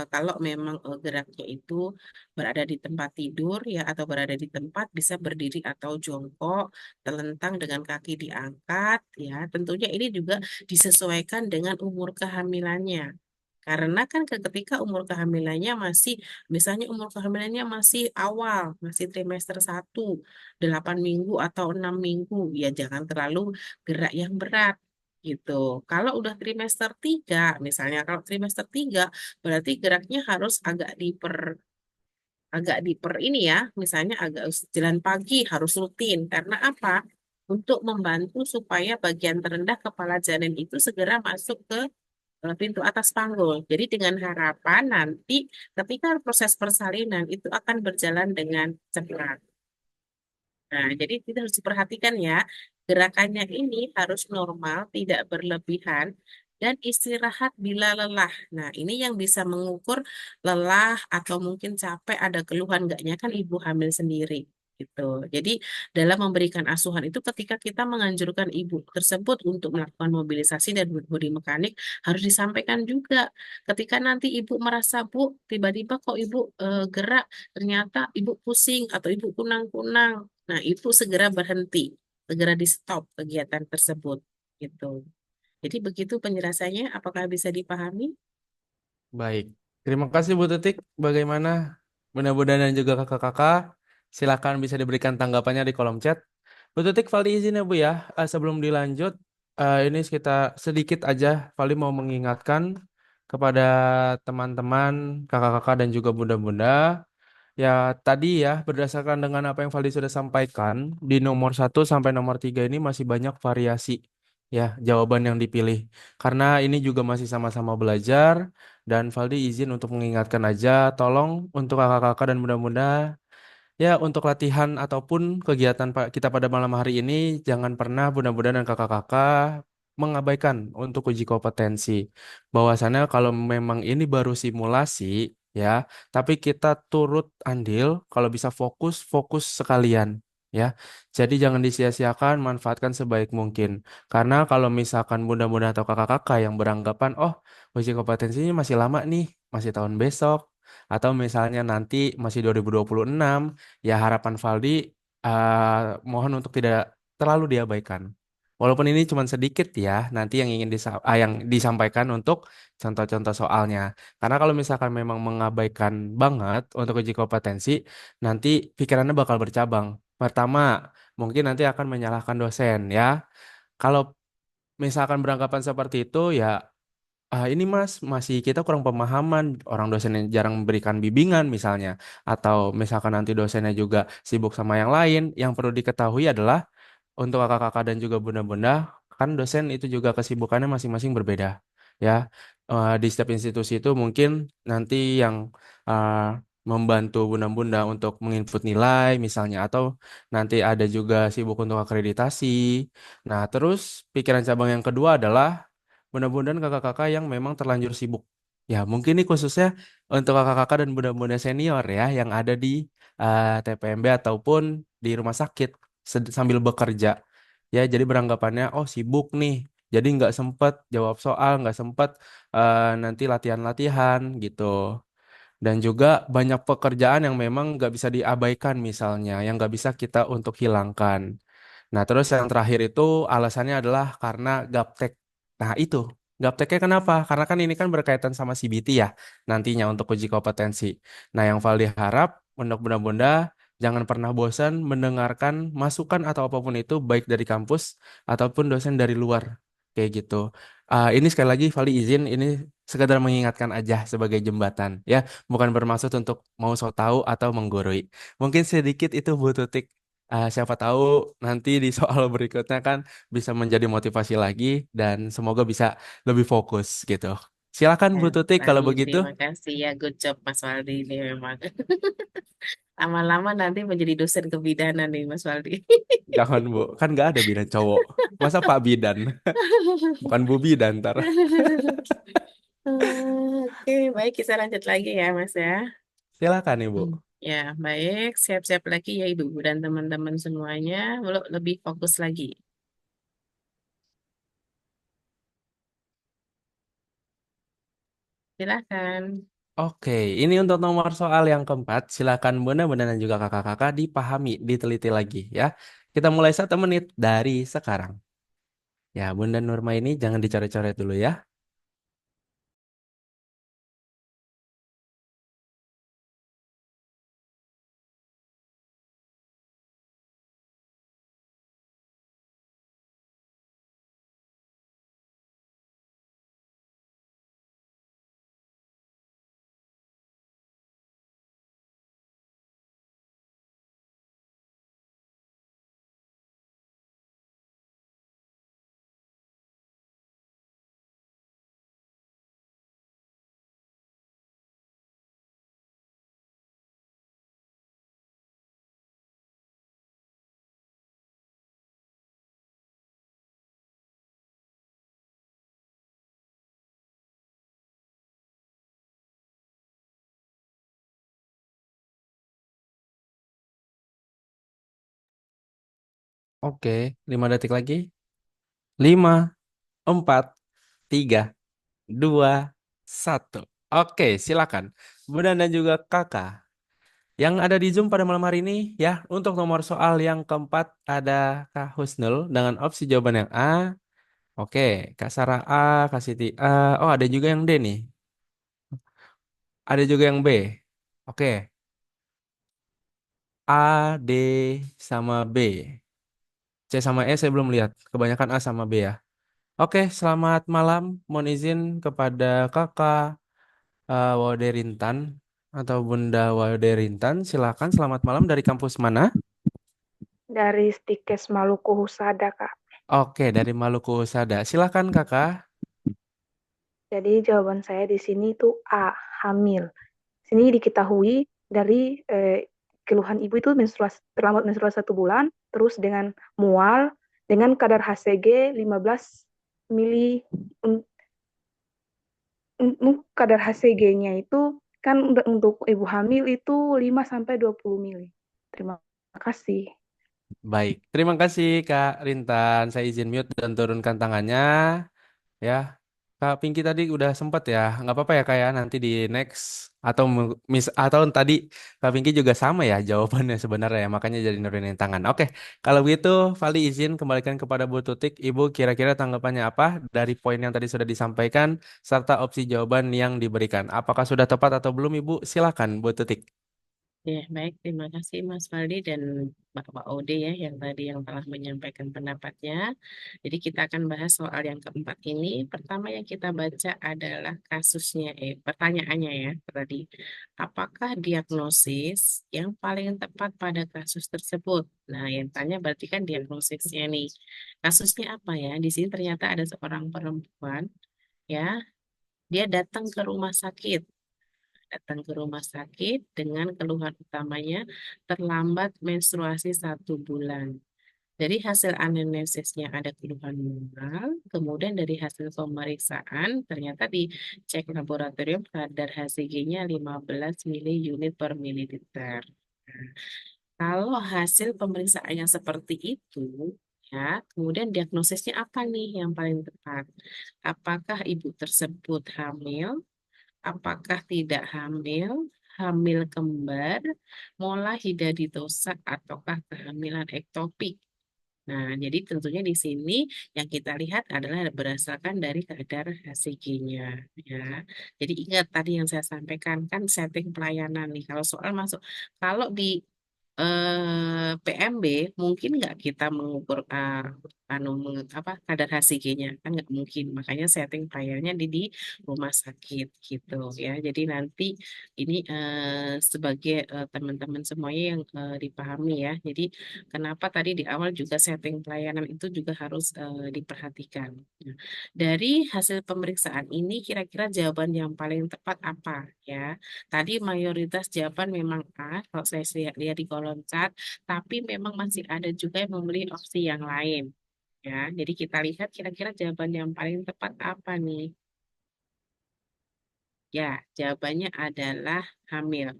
kalau memang geraknya itu berada di tempat tidur ya atau berada di tempat bisa berdiri atau jongkok, telentang dengan kaki diangkat ya. Tentunya ini juga disesuaikan dengan umur kehamilannya. Karena kan ketika umur kehamilannya masih, misalnya umur kehamilannya masih awal, masih trimester 1, 8 minggu atau 6 minggu, ya jangan terlalu gerak yang berat gitu. Kalau udah trimester 3, misalnya kalau trimester 3, berarti geraknya harus agak diper ini ya, misalnya agak jalan pagi harus rutin. Karena apa? Untuk membantu supaya bagian terendah kepala janin itu segera masuk ke pintu atas panggul. Jadi dengan harapan nanti ketika proses persalinan itu akan berjalan dengan cepat. Nah, jadi kita harus diperhatikan ya, gerakannya ini harus normal, tidak berlebihan, dan istirahat bila lelah. Nah, ini yang bisa mengukur lelah atau mungkin capek, ada keluhan enggaknya kan ibu hamil sendiri. Gitu. Jadi dalam memberikan asuhan itu ketika kita menganjurkan ibu tersebut untuk melakukan mobilisasi dan body mekanik harus disampaikan juga. Ketika nanti ibu merasa bu tiba-tiba kok ibu gerak ternyata ibu pusing atau ibu kunang-kunang. Nah, itu segera berhenti, segera di stop kegiatan tersebut gitu. Jadi begitu penjelasannya, apakah bisa dipahami? Baik. Terima kasih Bu Tutik. Bagaimana? Mudah-mudahan dan juga kakak-kakak. Silakan bisa diberikan tanggapannya di kolom chat. Bu Tutik, Valdi izin ya Bu ya. Sebelum dilanjut, ini kita sedikit aja. Valdi mau mengingatkan kepada teman-teman, kakak-kakak dan juga bunda-bunda. Ya, tadi ya, berdasarkan dengan apa yang Valdi sudah sampaikan, di nomor 1 sampai nomor 3 ini masih banyak variasi ya jawaban yang dipilih. Karena ini juga masih sama-sama belajar, dan Valdi izin untuk mengingatkan aja, tolong untuk kakak-kakak dan bunda-bunda, ya untuk latihan ataupun kegiatan kita pada malam hari ini, jangan pernah bunda-bunda dan kakak-kakak mengabaikan untuk uji kompetensi. Bahwasannya kalau memang ini baru simulasi, ya, tapi kita turut andil kalau bisa fokus sekalian. Ya, jadi jangan disia-siakan, manfaatkan sebaik mungkin. Karena kalau misalkan bunda-bunda atau kakak-kakak yang beranggapan, oh, uji kompetensinya masih lama nih, masih tahun besok, atau misalnya nanti masih 2026, ya harapan Valdi mohon untuk tidak terlalu diabaikan. Walaupun ini cuma sedikit ya, nanti yang ingin yang disampaikan untuk contoh-contoh soalnya. Karena kalau misalkan memang mengabaikan banget untuk uji kompetensi, nanti pikirannya bakal bercabang. Pertama, mungkin nanti akan menyalahkan dosen ya. Kalau misalkan beranggapan seperti itu ya, ini mas masih kita kurang pemahaman, orang dosen yang jarang memberikan bimbingan misalnya, atau misalkan nanti dosennya juga sibuk sama yang lain. Yang perlu diketahui adalah untuk kakak-kakak dan juga bunda-bunda, kan dosen itu juga kesibukannya masing-masing berbeda ya. Di setiap institusi itu mungkin nanti yang eh, membantu bunda-bunda untuk menginput nilai misalnya, atau nanti ada juga sibuk untuk akreditasi. Nah, terus pikiran cabang yang kedua adalah bunda-bunda dan kakak-kakak yang memang terlanjur sibuk. Ya, mungkin ini khususnya untuk kakak-kakak dan bunda-bunda senior ya yang ada di TPMB ataupun di rumah sakit sambil bekerja. Ya, jadi beranggapannya, oh sibuk nih. Jadi nggak sempet jawab soal, nggak sempet nanti latihan-latihan gitu. Dan juga banyak pekerjaan yang memang nggak bisa diabaikan misalnya, yang nggak bisa kita untuk hilangkan. Nah, terus yang terakhir itu alasannya adalah karena gaptek. Nah, itu. Gapteknya kenapa? Karena kan ini kan berkaitan sama CBT ya, nantinya untuk uji kompetensi. Nah, yang Valdi harap untuk bunda-bunda jangan pernah bosan mendengarkan masukan atau apapun itu, baik dari kampus ataupun dosen dari luar. Kayak gitu. Ini sekali lagi Valdi izin, ini sekedar mengingatkan aja sebagai jembatan, ya. Bukan bermaksud untuk mau so tahu atau menggurui. Mungkin sedikit itu Bu Tutik. Siapa tahu nanti di soal berikutnya kan bisa menjadi motivasi lagi dan semoga bisa lebih fokus gitu. Silakan Ya, Bu Tutik kalau baik, begitu. terima kasih ya, good job Mas Waldi ini memang. Lama-lama nanti menjadi dosen kebidanan nih Mas Waldi. Jangan Bu, kan nggak ada bidan cowok. Masa Pak Bidan, bukan Bu Bidan ntar. Oke, baik kita lanjut lagi ya Mas ya. Silakan Ibu. Hmm. Ya, baik, siap-siap lagi ya Ibu dan teman-teman semuanya, lebih fokus lagi. Silakan. Oke, ini untuk nomor soal yang keempat. Silakan Bunda-Bunda dan juga kakak-kakak dipahami, diteliti lagi ya. Kita mulai 1 menit dari sekarang. Ya, Bunda Nurma ini jangan dicoret-coret dulu ya. Oke, 5 detik lagi. 5, 4, 3, 2, 1. Oke, silakan. Bunda dan juga kakak yang ada di Zoom pada malam hari ini ya. Untuk nomor soal yang keempat ada Kak Husnul dengan opsi jawaban yang A. Oke, Kak Sarah A, Kak Siti A. Oh, ada juga yang D nih. Ada juga yang B. Oke, A, D sama B. C sama E saya belum lihat. Kebanyakan A sama B ya. Oke, selamat malam. Mohon izin kepada kakak Waude atau Bunda Waude. Silakan, selamat malam dari kampus mana? Dari Stikes Maluku Husada, Kak. Oke, dari Maluku Sada. Silakan kakak. Jadi jawaban saya di sini itu A, hamil. Sini diketahui dari keluhan ibu itu terlambat menstruasi 1 bulan, terus dengan mual, dengan kadar HCG 15 mili, kadar HCG-nya itu kan untuk ibu hamil itu 5 sampai 20 mili. Terima kasih. Baik, terima kasih Kak Rintan. Saya izin mute dan turunkan tangannya. Ya, Kak Pinky tadi udah sempet ya, nggak apa-apa ya Kak ya, nanti di next atau atau tadi Kak Pinky juga sama ya jawabannya sebenarnya ya, makanya jadi nurunin tangan. Oke, kalau begitu Vali izin kembalikan kepada Bu Tutik. Ibu kira-kira tanggapannya apa dari poin yang tadi sudah disampaikan serta opsi jawaban yang diberikan? Apakah sudah tepat atau belum Ibu? Silakan Bu Tutik. Ya, baik. Terima kasih Mas Faldi dan Bapak Ode ya yang tadi yang telah menyampaikan pendapatnya. Jadi kita akan bahas soal yang keempat ini. Pertama yang kita baca adalah kasusnya, pertanyaannya ya tadi. Apakah diagnosis yang paling tepat pada kasus tersebut? Nah, yang tanya berarti kan diagnosisnya nih. Kasusnya apa ya? Di sini ternyata ada seorang perempuan ya, dia datang ke rumah sakit dengan keluhan utamanya terlambat menstruasi 1 bulan. Dari hasil anamnesisnya ada keluhan mual, kemudian dari hasil pemeriksaan ternyata dicek laboratorium kadar HCG-nya 15 mili unit per mililiter. Nah, kalau hasil pemeriksaannya seperti itu, ya, kemudian diagnosisnya apa nih yang paling tepat? Apakah ibu tersebut hamil? Apakah tidak hamil, hamil kembar, mola hidaditosa, ataukah kehamilan ektopik? Nah, jadi tentunya di sini yang kita lihat adalah berdasarkan dari kadar HCG-nya, ya. Jadi ingat tadi yang saya sampaikan kan setting pelayanan nih. Kalau soal masuk, kalau di PMB mungkin nggak kita mengukur apa kadar HCG-nya kan nggak mungkin, makanya setting trialnya di rumah sakit gitu ya. Jadi nanti ini sebagai teman-teman semuanya yang dipahami ya. Jadi kenapa tadi di awal juga setting pelayanan itu juga harus diperhatikan. Nah, dari hasil pemeriksaan ini kira-kira jawaban yang paling tepat apa ya? Tadi mayoritas jawaban memang A, kalau saya lihat di kolom chat, tapi memang masih ada juga yang memilih opsi yang lain. Ya, jadi kita lihat kira-kira jawaban yang paling tepat apa nih? Ya, jawabannya adalah hamil.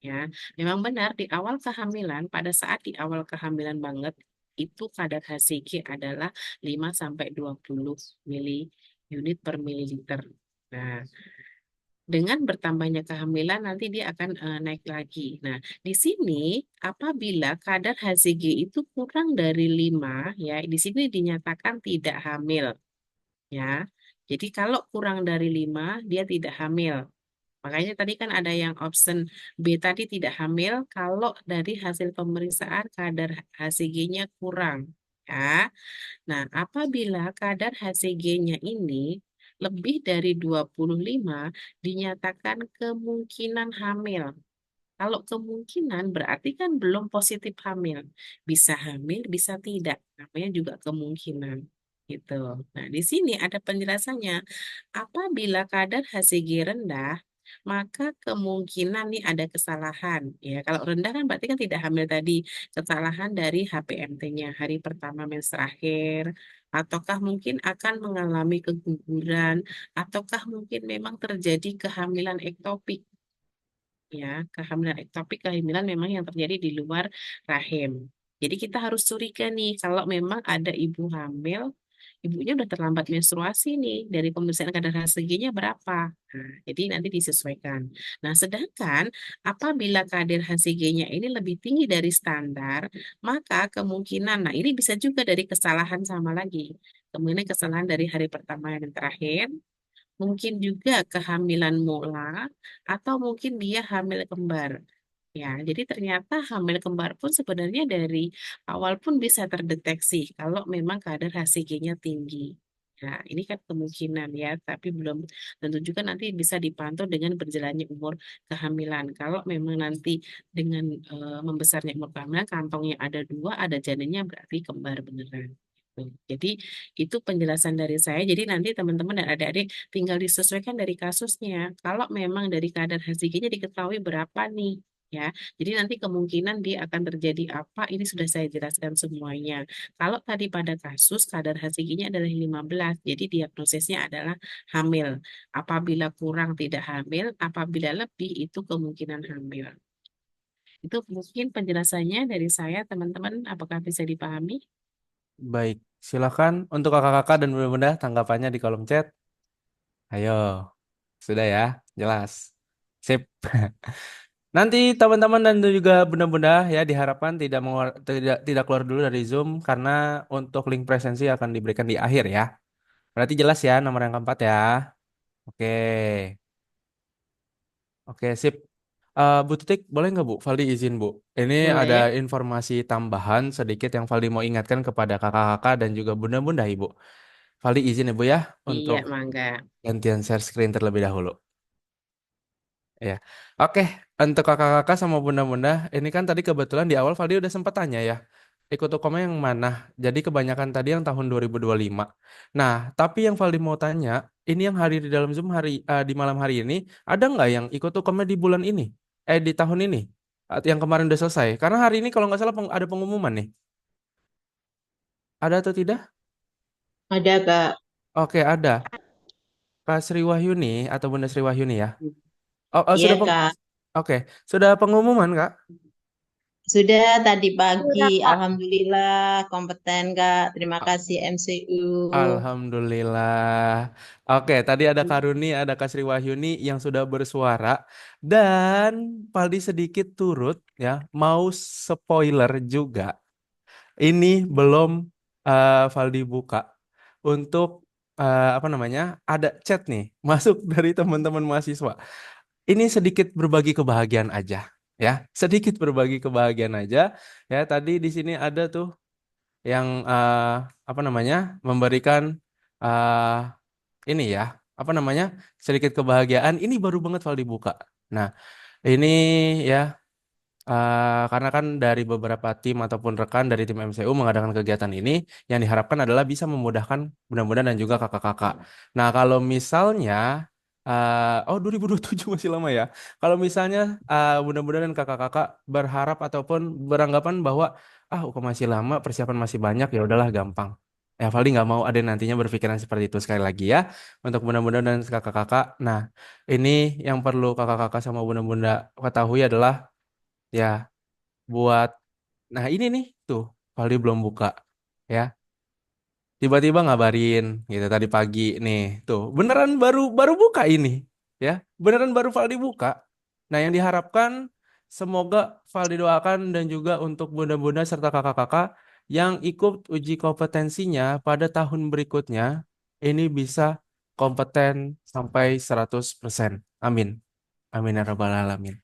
Ya, memang benar di awal kehamilan, pada saat di awal kehamilan banget, itu kadar HCG adalah 5 sampai 20 mili unit per mililiter. Nah, dengan bertambahnya kehamilan nanti dia akan naik lagi. Nah, di sini apabila kadar HCG itu kurang dari 5, ya, di sini dinyatakan tidak hamil, ya. Jadi kalau kurang dari 5 dia tidak hamil. Makanya tadi kan ada yang option B tadi tidak hamil kalau dari hasil pemeriksaan kadar HCG-nya kurang, ya. Nah, apabila kadar HCG-nya ini lebih dari 25, dinyatakan kemungkinan hamil. Kalau kemungkinan berarti kan belum positif hamil. Bisa hamil, bisa tidak. Namanya juga kemungkinan. Gitu. Nah, di sini ada penjelasannya. Apabila kadar HCG rendah, maka kemungkinan nih ada kesalahan. Ya, kalau rendah kan berarti kan tidak hamil tadi. Kesalahan dari HPMT-nya, hari pertama mens terakhir, ataukah mungkin akan mengalami keguguran, ataukah mungkin memang terjadi kehamilan ektopik. Ya, kehamilan ektopik, kehamilan memang yang terjadi di luar rahim. Jadi kita harus curiga nih kalau memang ada ibu hamil, ibunya udah terlambat menstruasi nih, dari pemeriksaan kadar HCG-nya berapa. Nah, jadi nanti disesuaikan. Nah, sedangkan apabila kadar HCG-nya ini lebih tinggi dari standar, maka kemungkinan, nah ini bisa juga dari kesalahan sama lagi. Kemudian kesalahan dari hari pertama dan terakhir, mungkin juga kehamilan mula, atau mungkin dia hamil kembar. Ya, jadi ternyata hamil kembar pun sebenarnya dari awal pun bisa terdeteksi kalau memang kadar HCG-nya tinggi. Nah, ini kan kemungkinan ya, tapi belum tentu juga nanti bisa dipantau dengan berjalannya umur kehamilan. Kalau memang nanti dengan membesarnya umur kehamilan, kantongnya ada 2, ada janinnya berarti kembar beneran. Gitu. Jadi itu penjelasan dari saya. Jadi nanti teman-teman dan adik-adik tinggal disesuaikan dari kasusnya. Kalau memang dari kadar HCG-nya diketahui berapa nih, ya. Jadi nanti kemungkinan dia akan terjadi apa, ini sudah saya jelaskan semuanya. Kalau tadi pada kasus kadar HCG-nya adalah 15, jadi diagnosisnya adalah hamil. Apabila kurang tidak hamil, apabila lebih itu kemungkinan hamil. Itu mungkin penjelasannya dari saya, teman-teman. Apakah bisa dipahami? Baik, silakan untuk kakak-kakak dan bunda-bunda tanggapannya di kolom chat. Ayo, sudah ya, jelas. Sip. Nanti teman-teman dan juga bunda-bunda ya diharapkan tidak keluar dulu dari Zoom karena untuk link presensi akan diberikan di akhir ya. Berarti jelas ya nomor yang keempat ya. Oke. Oke, sip. Bu Tutik, boleh nggak Bu? Valdi izin Bu. Ini ada Boleh? informasi tambahan sedikit yang Valdi mau ingatkan kepada kakak-kakak dan juga bunda-bunda Ibu. Valdi izin ya Bu ya Iya, untuk mangga. gantian share screen terlebih dahulu. Ya, oke. Untuk kakak-kakak sama bunda-bunda, ini kan tadi kebetulan di awal Valdi udah sempat tanya ya, ikut Ukoma yang mana? Jadi kebanyakan tadi yang tahun 2025. Nah, tapi yang Valdi mau tanya, ini yang hadir di dalam Zoom di malam hari ini, ada nggak yang ikut Ukoma di bulan ini? Di tahun ini? Yang kemarin udah selesai. Karena hari ini kalau nggak salah ada pengumuman nih. Ada atau tidak? Ada, Kak. Oke, ada. Kak Sri Wahyuni atau Bunda Sri Wahyuni ya? Oh, Iya, Kak. Oke, sudah pengumuman Kak? Sudah tadi pagi. Sudah, Kak. Alhamdulillah kompeten, Kak. Terima kasih MCU. Alhamdulillah. Oke, tadi ada Karuni, ada Kak Sri Wahyuni yang sudah bersuara dan Paldi sedikit turut ya, mau spoiler juga. Ini belum Valdi buka untuk apa namanya? Ada chat nih masuk dari teman-teman mahasiswa. Ini sedikit berbagi kebahagiaan aja ya, sedikit berbagi kebahagiaan aja ya. Tadi di sini ada tuh yang apa namanya memberikan eh, ini ya apa namanya sedikit kebahagiaan ini baru banget Valdi buka. Nah ini ya karena kan dari beberapa tim ataupun rekan dari tim MCU mengadakan kegiatan ini yang diharapkan adalah bisa memudahkan bunda-bunda dan juga kakak-kakak. Nah kalau misalnya 2027 masih lama ya. Kalau misalnya bunda-bunda dan kakak-kakak berharap ataupun beranggapan bahwa kok masih lama, persiapan masih banyak, ya udahlah gampang. Ya Valdi nggak mau ada nantinya berpikiran seperti itu sekali lagi ya untuk bunda-bunda dan kakak-kakak. Nah ini yang perlu kakak-kakak sama bunda-bunda ketahui adalah ya buat nah ini nih tuh Valdi belum buka ya tiba-tiba ngabarin gitu tadi pagi nih tuh beneran baru baru buka ini ya beneran baru Valdi buka. Nah yang diharapkan semoga Valdi doakan dan juga untuk bunda-bunda serta kakak-kakak yang ikut uji kompetensinya pada tahun berikutnya ini bisa kompeten sampai 100%. Amin. Amin ya rabbal alamin.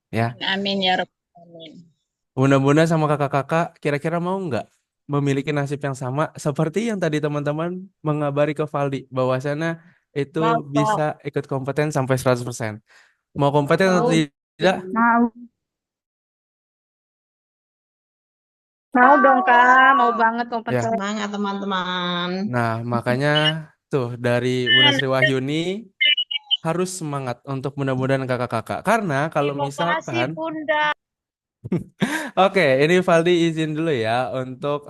Ya. Amin ya Rabbal Alamin. Bunda-bunda sama kakak-kakak kira-kira mau nggak memiliki nasib yang sama seperti yang tadi teman-teman mengabari ke Valdi bahwasannya itu Mau, bisa Kak. ikut kompeten sampai 100%. Mau kompeten atau Mau. tidak? Mau. Mau dong, Kak. Mau banget Ya. kompeten. Semangat, teman-teman. Nah, makanya tuh dari Bunda Sri Wahyuni harus semangat untuk mudah-mudahan kakak-kakak. Karena kalau Terima kasih, misalkan Bunda. oke, ini Valdi izin dulu ya untuk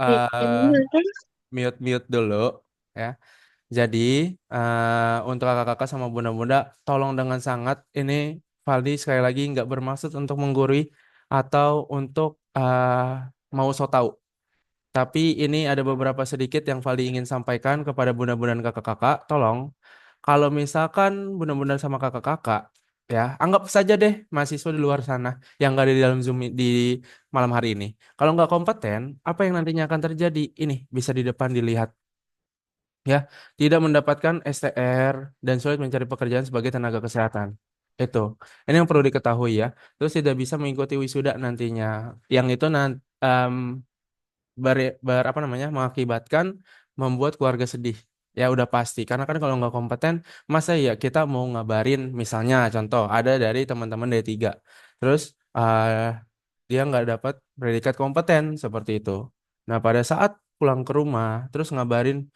mute-mute dulu ya. Jadi untuk kakak-kakak sama bunda-bunda, tolong dengan sangat ini Valdi sekali lagi nggak bermaksud untuk menggurui atau untuk mau so tahu. Tapi ini ada beberapa sedikit yang Valdi ingin sampaikan kepada bunda-bunda dan kakak-kakak. Tolong, kalau misalkan bunda-bunda sama kakak-kakak, ya anggap saja deh mahasiswa di luar sana yang nggak ada di dalam Zoom di malam hari ini. Kalau nggak kompeten, apa yang nantinya akan terjadi? Ini bisa di depan dilihat ya tidak mendapatkan STR dan sulit mencari pekerjaan sebagai tenaga kesehatan itu ini yang perlu diketahui ya terus tidak bisa mengikuti wisuda nantinya yang itu nanti apa namanya mengakibatkan membuat keluarga sedih ya udah pasti karena kan kalau nggak kompeten masa ya kita mau ngabarin misalnya contoh ada dari teman-teman D3 terus dia nggak dapat predikat kompeten seperti itu. Nah, pada saat pulang ke rumah, terus ngabarin,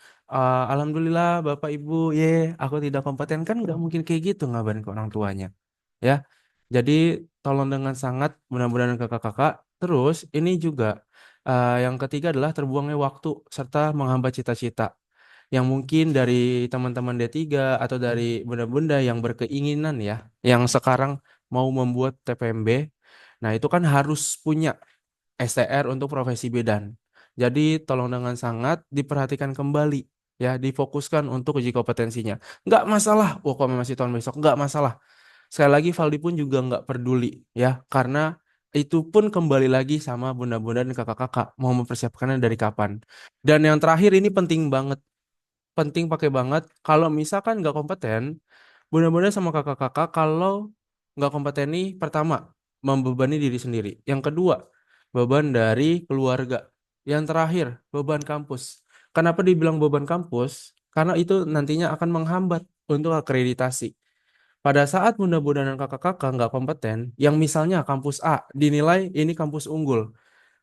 Alhamdulillah Bapak Ibu, aku tidak kompeten kan nggak mungkin kayak gitu ngabarin ke orang tuanya, ya. Jadi tolong dengan sangat mudah-mudahan kakak-kakak. Terus ini juga yang ketiga adalah terbuangnya waktu serta menghambat cita-cita yang mungkin dari teman-teman D3 atau dari bunda-bunda yang berkeinginan ya, yang sekarang mau membuat TPMB. Nah, itu kan harus punya STR untuk profesi bidan. Jadi tolong dengan sangat diperhatikan kembali ya difokuskan untuk uji kompetensinya. Nggak masalah, pokoknya masih tahun besok, nggak masalah. Sekali lagi Valdi pun juga nggak peduli ya, karena itu pun kembali lagi sama bunda-bunda dan kakak-kakak mau mempersiapkannya dari kapan. Dan yang terakhir ini penting banget, penting pakai banget. Kalau misalkan nggak kompeten, bunda-bunda sama kakak-kakak kalau nggak kompeten nih, pertama membebani diri sendiri. Yang kedua, beban dari keluarga. Yang terakhir, beban kampus. Kenapa dibilang beban kampus? Karena itu nantinya akan menghambat untuk akreditasi. Pada saat bunda-bunda dan kakak-kakak nggak kompeten, yang misalnya kampus A dinilai ini kampus unggul,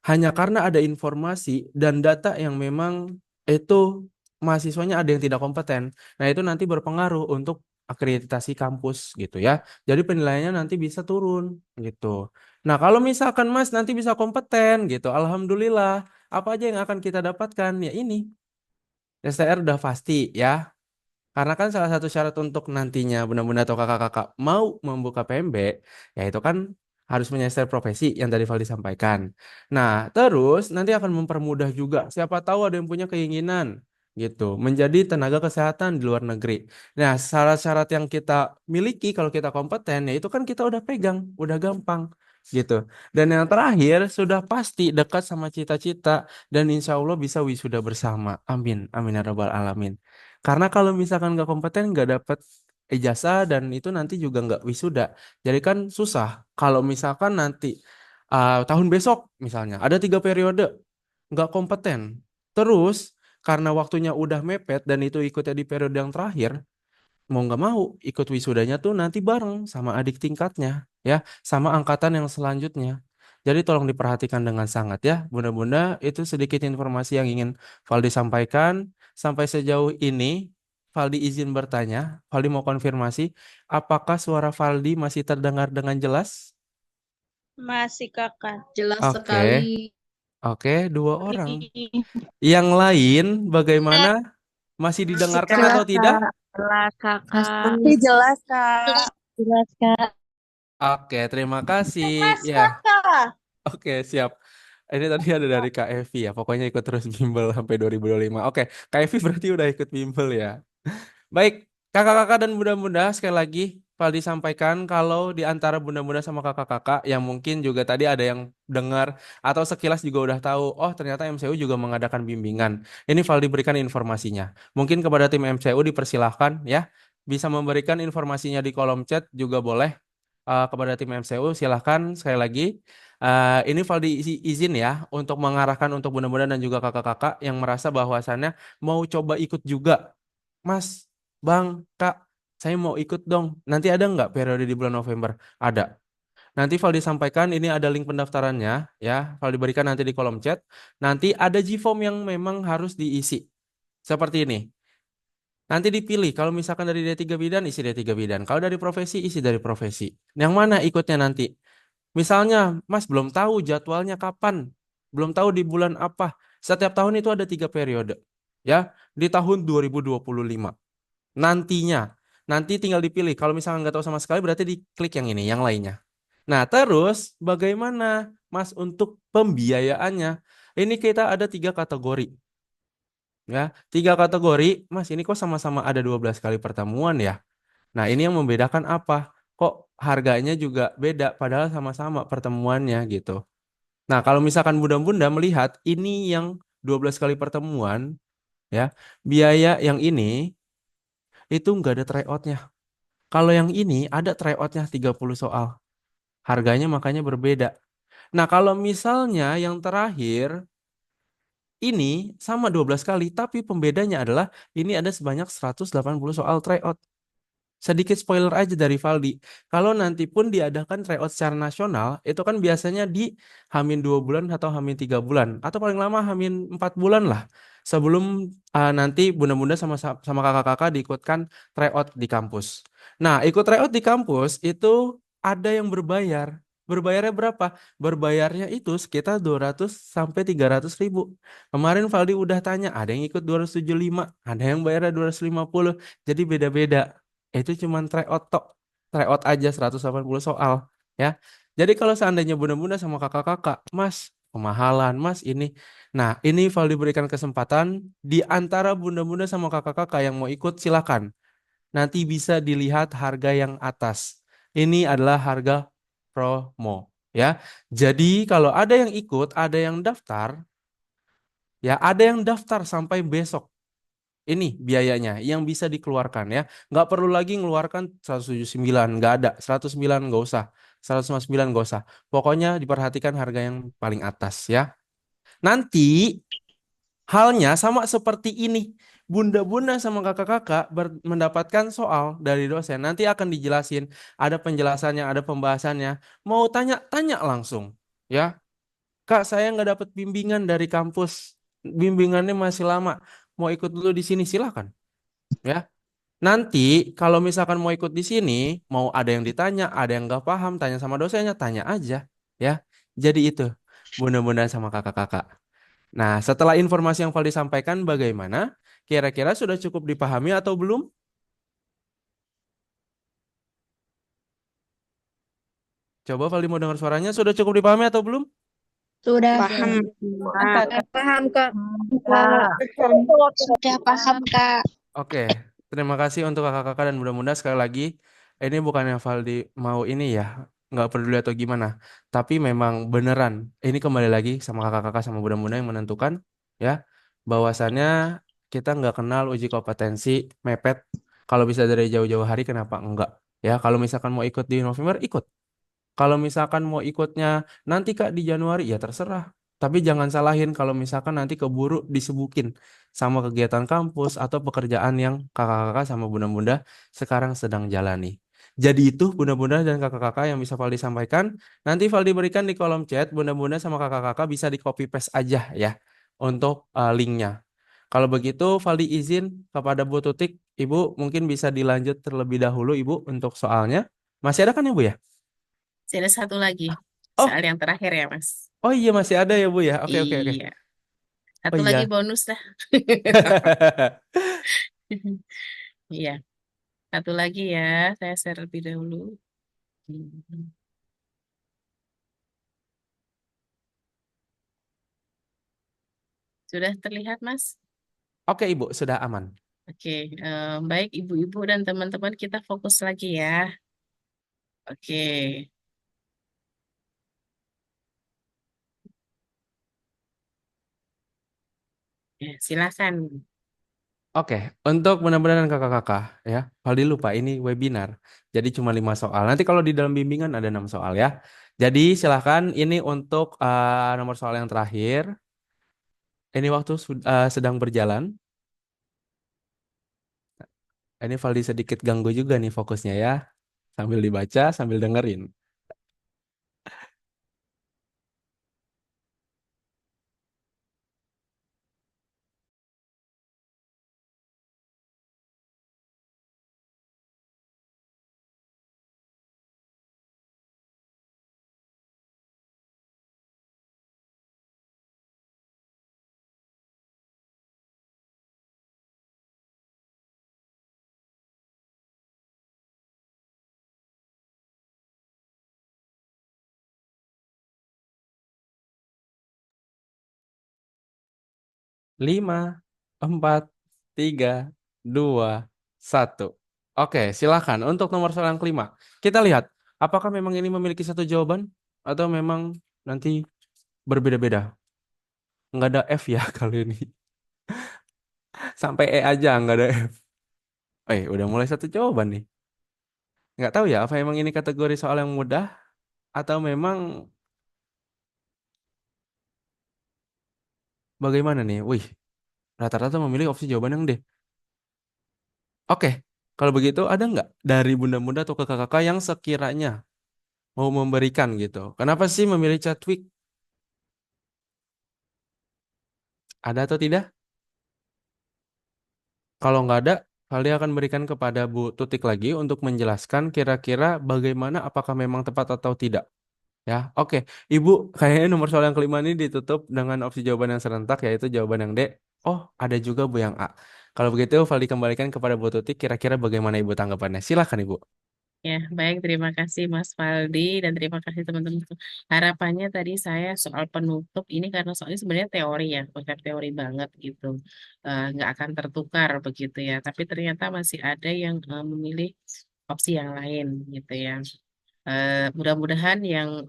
hanya karena ada informasi dan data yang memang itu mahasiswanya ada yang tidak kompeten. Nah, itu nanti berpengaruh untuk akreditasi kampus gitu ya. Jadi penilaiannya nanti bisa turun gitu. Nah, kalau misalkan Mas nanti bisa kompeten gitu, alhamdulillah. Apa aja yang akan kita dapatkan? Ya ini, STR udah pasti ya. Karena kan salah satu syarat untuk nantinya benar-benar atau kakak-kakak mau membuka PMB, yaitu kan harus menyelesaikan profesi yang tadi Valdi sampaikan. Nah, terus nanti akan mempermudah juga. Siapa tahu ada yang punya keinginan gitu, menjadi tenaga kesehatan di luar negeri. Nah, syarat-syarat yang kita miliki kalau kita kompeten, ya itu kan kita udah pegang, udah gampang gitu. Dan yang terakhir, sudah pasti dekat sama cita-cita dan insya Allah bisa wisuda bersama. Amin, amin ya rabbal alamin. Karena kalau misalkan nggak kompeten, nggak dapat ijazah dan itu nanti juga nggak wisuda. Jadi kan susah. Kalau misalkan nanti tahun besok misalnya ada 3 periode nggak kompeten, terus karena waktunya udah mepet dan itu ikutnya di periode yang terakhir, mau nggak mau ikut wisudanya tuh nanti bareng sama adik tingkatnya ya, sama angkatan yang selanjutnya. Jadi tolong diperhatikan dengan sangat ya, bunda-bunda. Itu sedikit informasi yang ingin Valdi sampaikan. Sampai sejauh ini Valdi izin bertanya, Valdi mau konfirmasi apakah suara Valdi masih terdengar dengan jelas? Masih kakak. Jelas Oke, sekali. oke, 2 orang. Yang lain bagaimana? Masih didengarkan Jelas, atau tidak? Jelas kakak. Masih Jelas kak. Jelas kak. Oke, terima kasih. Jelas Ya. kakak. Oke, siap. Ini tadi ada dari Kak Evi ya. Pokoknya ikut terus bimbel sampai 2025. Oke, Kak Evi berarti udah ikut bimbel ya. Baik, kakak-kakak dan bunda-bunda, sekali lagi Valdi sampaikan kalau di antara bunda-bunda sama kakak-kakak yang mungkin juga tadi ada yang dengar atau sekilas juga udah tahu, oh ternyata MCU juga mengadakan bimbingan. Ini Valdi berikan informasinya. Mungkin kepada tim MCU dipersilahkan ya, bisa memberikan informasinya di kolom chat juga boleh. Kepada tim MCU silahkan sekali lagi. Ini Valdi izin ya untuk mengarahkan untuk bunda-bunda dan juga kakak-kakak yang merasa bahwasannya mau coba ikut juga. Mas, Bang, Kak, saya mau ikut dong. Nanti ada nggak periode di bulan November? Ada. Nanti Valdi sampaikan ini ada link pendaftarannya ya. Valdi berikan nanti di kolom chat. Nanti ada G-form yang memang harus diisi. Seperti ini. Nanti dipilih kalau misalkan dari D3 bidan isi D3 bidan. Kalau dari profesi isi dari profesi. Yang mana ikutnya nanti? Misalnya, Mas belum tahu jadwalnya kapan, belum tahu di bulan apa. Setiap tahun itu ada 3 periode. Ya, di tahun 2025. Nantinya, nanti tinggal dipilih. Kalau misalnya nggak tahu sama sekali, berarti diklik yang ini, yang lainnya. Nah, terus bagaimana, Mas, untuk pembiayaannya? Ini kita ada 3 kategori. Ya, 3 kategori, Mas, ini kok sama-sama ada 12 kali pertemuan ya? Nah, ini yang membedakan apa? Kok harganya juga beda, padahal sama-sama pertemuannya gitu. Nah, kalau misalkan bunda-bunda melihat ini yang 12 kali pertemuan, ya, biaya yang ini itu nggak ada tryoutnya. Kalau yang ini ada tryoutnya 30 soal. Harganya makanya berbeda. Nah, kalau misalnya yang terakhir, ini sama 12 kali, tapi pembedanya adalah ini ada sebanyak 180 soal tryout. Sedikit spoiler aja dari Valdi. Kalau nanti pun diadakan tryout secara nasional, itu kan biasanya di Hamin 2 bulan atau Hamin 3 bulan. Atau paling lama Hamin 4 bulan lah. Sebelum nanti bunda-bunda sama kakak-kakak diikutkan tryout di kampus. Nah, ikut tryout di kampus itu ada yang berbayar. Berbayarnya berapa? Berbayarnya itu sekitar 200 sampai 300 ribu. Kemarin Valdi udah tanya, ada yang ikut 275, ada yang bayarnya 250. Jadi beda-beda. Itu cuma tryout tok. Tryout aja 180 soal ya. Jadi kalau seandainya bunda-bunda sama kakak-kakak, Mas, kemahalan, Mas ini. Nah, ini Valdi berikan kesempatan di antara bunda-bunda sama kakak-kakak yang mau ikut silakan. Nanti bisa dilihat harga yang atas. Ini adalah harga promo ya. Jadi kalau ada yang ikut, ada yang daftar, ya ada yang daftar sampai besok. Ini biayanya yang bisa dikeluarkan ya. Nggak perlu lagi ngeluarkan 179, nggak ada. 109 nggak usah. 159 nggak usah. Pokoknya diperhatikan harga yang paling atas ya. Nanti halnya sama seperti ini. Bunda-bunda sama kakak-kakak mendapatkan soal dari dosen. Nanti akan dijelasin. Ada penjelasannya, ada pembahasannya. Mau tanya-tanya langsung. Ya, Kak, saya nggak dapat bimbingan dari kampus. Bimbingannya masih lama. Mau ikut dulu di sini, silakan. Ya, nanti kalau misalkan mau ikut di sini, mau ada yang ditanya, ada yang nggak paham, tanya sama dosennya, tanya aja. Ya, jadi itu. Bunda-bunda sama kakak-kakak. Nah, setelah informasi yang Valdi sampaikan, bagaimana? Kira-kira sudah cukup dipahami atau belum? Coba Valdi mau dengar suaranya, sudah cukup dipahami atau belum? Sudah. Paham, Kak. Paham, Kak. Sudah paham, Kak. Oke, terima kasih untuk kakak-kakak dan bunda-bunda sekali lagi. Ini bukannya Valdi mau ini ya, nggak peduli atau gimana. Tapi memang beneran, ini kembali lagi sama kakak-kakak sama bunda-bunda yang menentukan ya, bahwasannya kita nggak kenal uji kompetensi mepet. Kalau bisa dari jauh-jauh hari, kenapa enggak? Ya, kalau misalkan mau ikut di November, ikut. Kalau misalkan mau ikutnya nanti Kak di Januari ya terserah. Tapi jangan salahin kalau misalkan nanti keburu disebutin sama kegiatan kampus atau pekerjaan yang kakak-kakak sama bunda-bunda sekarang sedang jalani. Jadi itu bunda-bunda dan kakak-kakak yang bisa Valdi sampaikan. Nanti Valdi berikan di kolom chat, bunda-bunda sama kakak-kakak bisa di copy paste aja ya untuk linknya. Kalau begitu Valdi izin kepada Bu Tutik, Ibu mungkin bisa dilanjut terlebih dahulu Ibu untuk soalnya. Masih ada kan Ibu ya? Masih ada satu lagi. Oh, Soal yang terakhir ya, Mas. oh iya masih ada ya Bu ya. Oke oke oke. Iya. Oh Satu lagi iya. bonus dah. Iya. Satu lagi ya. Saya share lebih dahulu. Hmm. Sudah terlihat, Mas? Oke Ibu, sudah aman. Oke. Baik ibu-ibu dan teman-teman kita fokus lagi ya. Oke. Ya, silakan. Oke, untuk benar-benar dan kakak-kakak ya. Valdi lupa ini webinar. Jadi cuma 5 soal. Nanti kalau di dalam bimbingan ada 6 soal ya. Jadi silahkan ini untuk nomor soal yang terakhir. Ini waktu sedang berjalan. Ini Valdi sedikit ganggu juga nih fokusnya ya. Sambil dibaca, sambil dengerin. 5, 4, 3, 2, 1. Oke, silakan untuk nomor soal yang kelima. Kita lihat, apakah memang ini memiliki satu jawaban atau memang nanti berbeda-beda. Nggak ada F ya kali ini. Sampai E aja nggak ada F. Udah mulai satu jawaban nih. Nggak tahu ya, apa emang ini kategori soal yang mudah atau memang bagaimana nih? Wih, rata-rata memilih opsi jawaban yang D. Oke, kalau begitu ada nggak dari bunda-bunda atau kakak-kakak yang sekiranya mau memberikan gitu? Kenapa sih memilih Chadwick? Ada atau tidak? Kalau nggak ada, kalian akan berikan kepada Bu Tutik lagi untuk menjelaskan kira-kira bagaimana apakah memang tepat atau tidak. Ya, oke. Ibu, kayaknya nomor soal yang kelima ini ditutup dengan opsi jawaban yang serentak, yaitu jawaban yang D. Oh, ada juga Bu yang A. Kalau begitu, Valdi kembalikan kepada Bu Tutik, kira-kira bagaimana Ibu tanggapannya? Silakan Ibu. Ya, baik. Terima kasih Mas Faldi dan terima kasih teman-teman. Harapannya tadi saya soal penutup ini karena soalnya sebenarnya teori ya, konsep teori banget gitu. Nggak akan tertukar begitu ya. Tapi ternyata masih ada yang memilih opsi yang lain gitu ya. Mudah-mudahan yang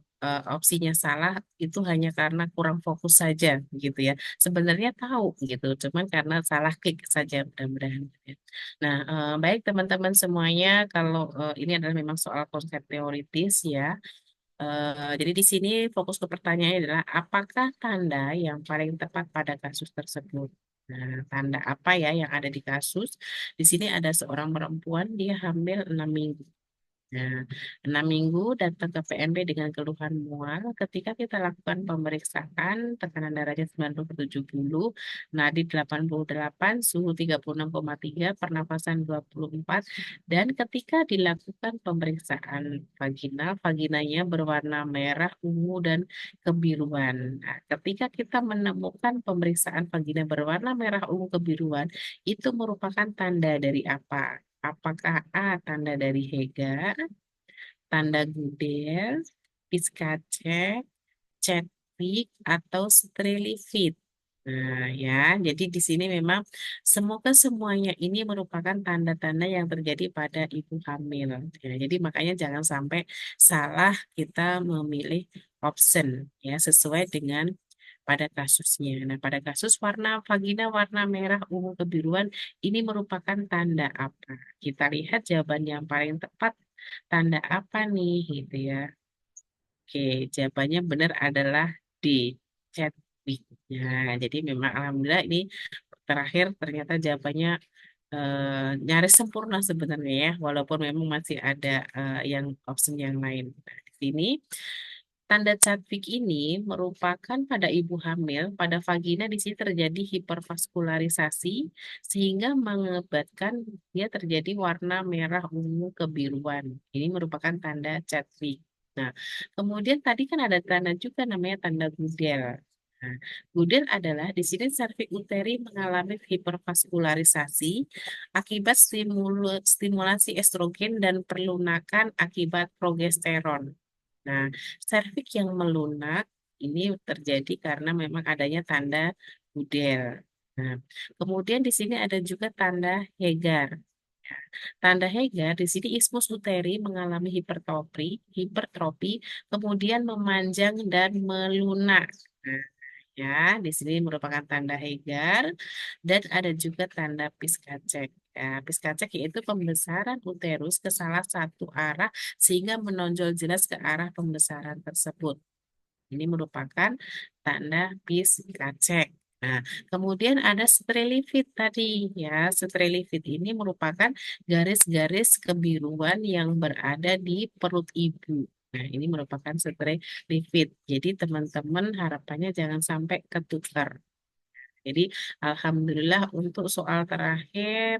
opsinya salah itu hanya karena kurang fokus saja gitu ya. Sebenarnya tahu gitu, cuman karena salah klik saja mudah-mudahan. Ya. Nah, baik teman-teman semuanya, kalau ini adalah memang soal konsep teoritis ya. Jadi di sini fokus ke pertanyaannya adalah apakah tanda yang paling tepat pada kasus tersebut? Nah, tanda apa ya yang ada di kasus? Di sini ada seorang perempuan dia hamil 6 minggu. Nah, 6 minggu datang ke PMB dengan keluhan mual. Ketika kita lakukan pemeriksaan, tekanan darahnya 90 per 70, nadi 88, suhu 36,3, pernapasan 24. Dan ketika dilakukan pemeriksaan vaginal, vaginanya berwarna merah, ungu, dan kebiruan. Nah, ketika kita menemukan pemeriksaan vagina berwarna merah, ungu, kebiruan, itu merupakan tanda dari apa? Apakah A, tanda dari Hega, tanda Gudel, Piskache, Chadwick, atau Strelifit? Nah, ya, jadi di sini memang semoga semuanya ini merupakan tanda-tanda yang terjadi pada ibu hamil. Ya, jadi makanya jangan sampai salah kita memilih option ya sesuai dengan pada kasusnya. Nah, pada kasus warna vagina warna merah, ungu, kebiruan ini merupakan tanda apa? Kita lihat jawaban yang paling tepat tanda apa nih gitu ya. Oke, jawabannya benar adalah D. Chadwick. Nah, jadi memang alhamdulillah ini terakhir ternyata jawabannya nyaris sempurna sebenarnya ya, walaupun memang masih ada yang opsi yang lain. Nah, di sini tanda Chadwick ini merupakan pada ibu hamil, pada vagina di sini terjadi hipervaskularisasi sehingga mengakibatkan dia terjadi warna merah ungu kebiruan. Ini merupakan tanda Chadwick. Nah, kemudian tadi kan ada tanda juga namanya tanda Gudel. Nah, Gudel adalah di sini serviks uteri mengalami hipervaskularisasi akibat stimulasi estrogen dan perlunakan akibat progesteron. Nah, serviks yang melunak ini terjadi karena memang adanya tanda Gudel. Nah, kemudian di sini ada juga tanda Hegar. Tanda Hegar di sini ismus uteri mengalami hipertrofi, kemudian memanjang dan melunak. Nah, ya, di sini merupakan tanda Hegar dan ada juga tanda Piskacek. Ya, Piskacek yaitu pembesaran uterus ke salah satu arah sehingga menonjol jelas ke arah pembesaran tersebut. Ini merupakan tanda Piskacek. Nah, kemudian ada strelifit tadi ya. Strelifit ini merupakan garis-garis kebiruan yang berada di perut ibu. Nah, ini merupakan strelifit. Jadi teman-teman harapannya jangan sampai ketukar. Jadi alhamdulillah untuk soal terakhir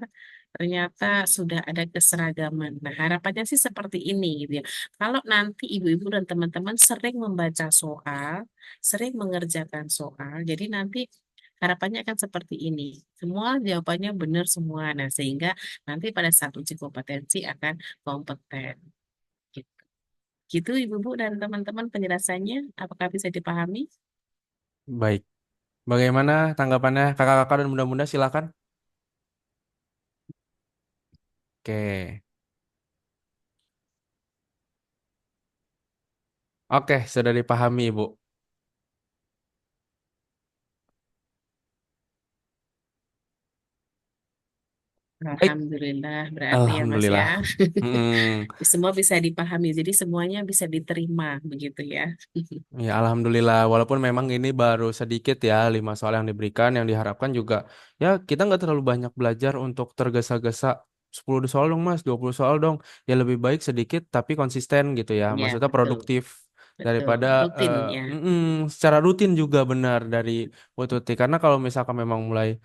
ternyata sudah ada keseragaman. Nah, harapannya sih seperti ini gitu ya. Kalau nanti ibu-ibu dan teman-teman sering membaca soal, sering mengerjakan soal, jadi nanti harapannya akan seperti ini. Semua jawabannya benar semua. Nah, sehingga nanti pada saat uji kompetensi akan kompeten. Gitu. Gitu ibu-ibu dan teman-teman penjelasannya, apakah bisa dipahami? Baik. Bagaimana tanggapannya kakak-kakak dan bunda-bunda silakan. Oke. Oke, sudah dipahami Ibu. Baik. Alhamdulillah berarti ya Mas ya. Alhamdulillah. Hmm. Semua bisa dipahami, jadi semuanya bisa diterima begitu ya. Ya, alhamdulillah. Walaupun memang ini baru sedikit ya, 5 soal yang diberikan, yang diharapkan juga, ya kita nggak terlalu banyak belajar untuk tergesa-gesa. 10 soal dong mas, 20 soal dong. Ya lebih baik sedikit tapi konsisten gitu ya. Ya, Maksudnya betul. produktif Betul. daripada Rutin ya. secara rutin juga benar dari Bu Tuti. Karena kalau misalkan memang mulai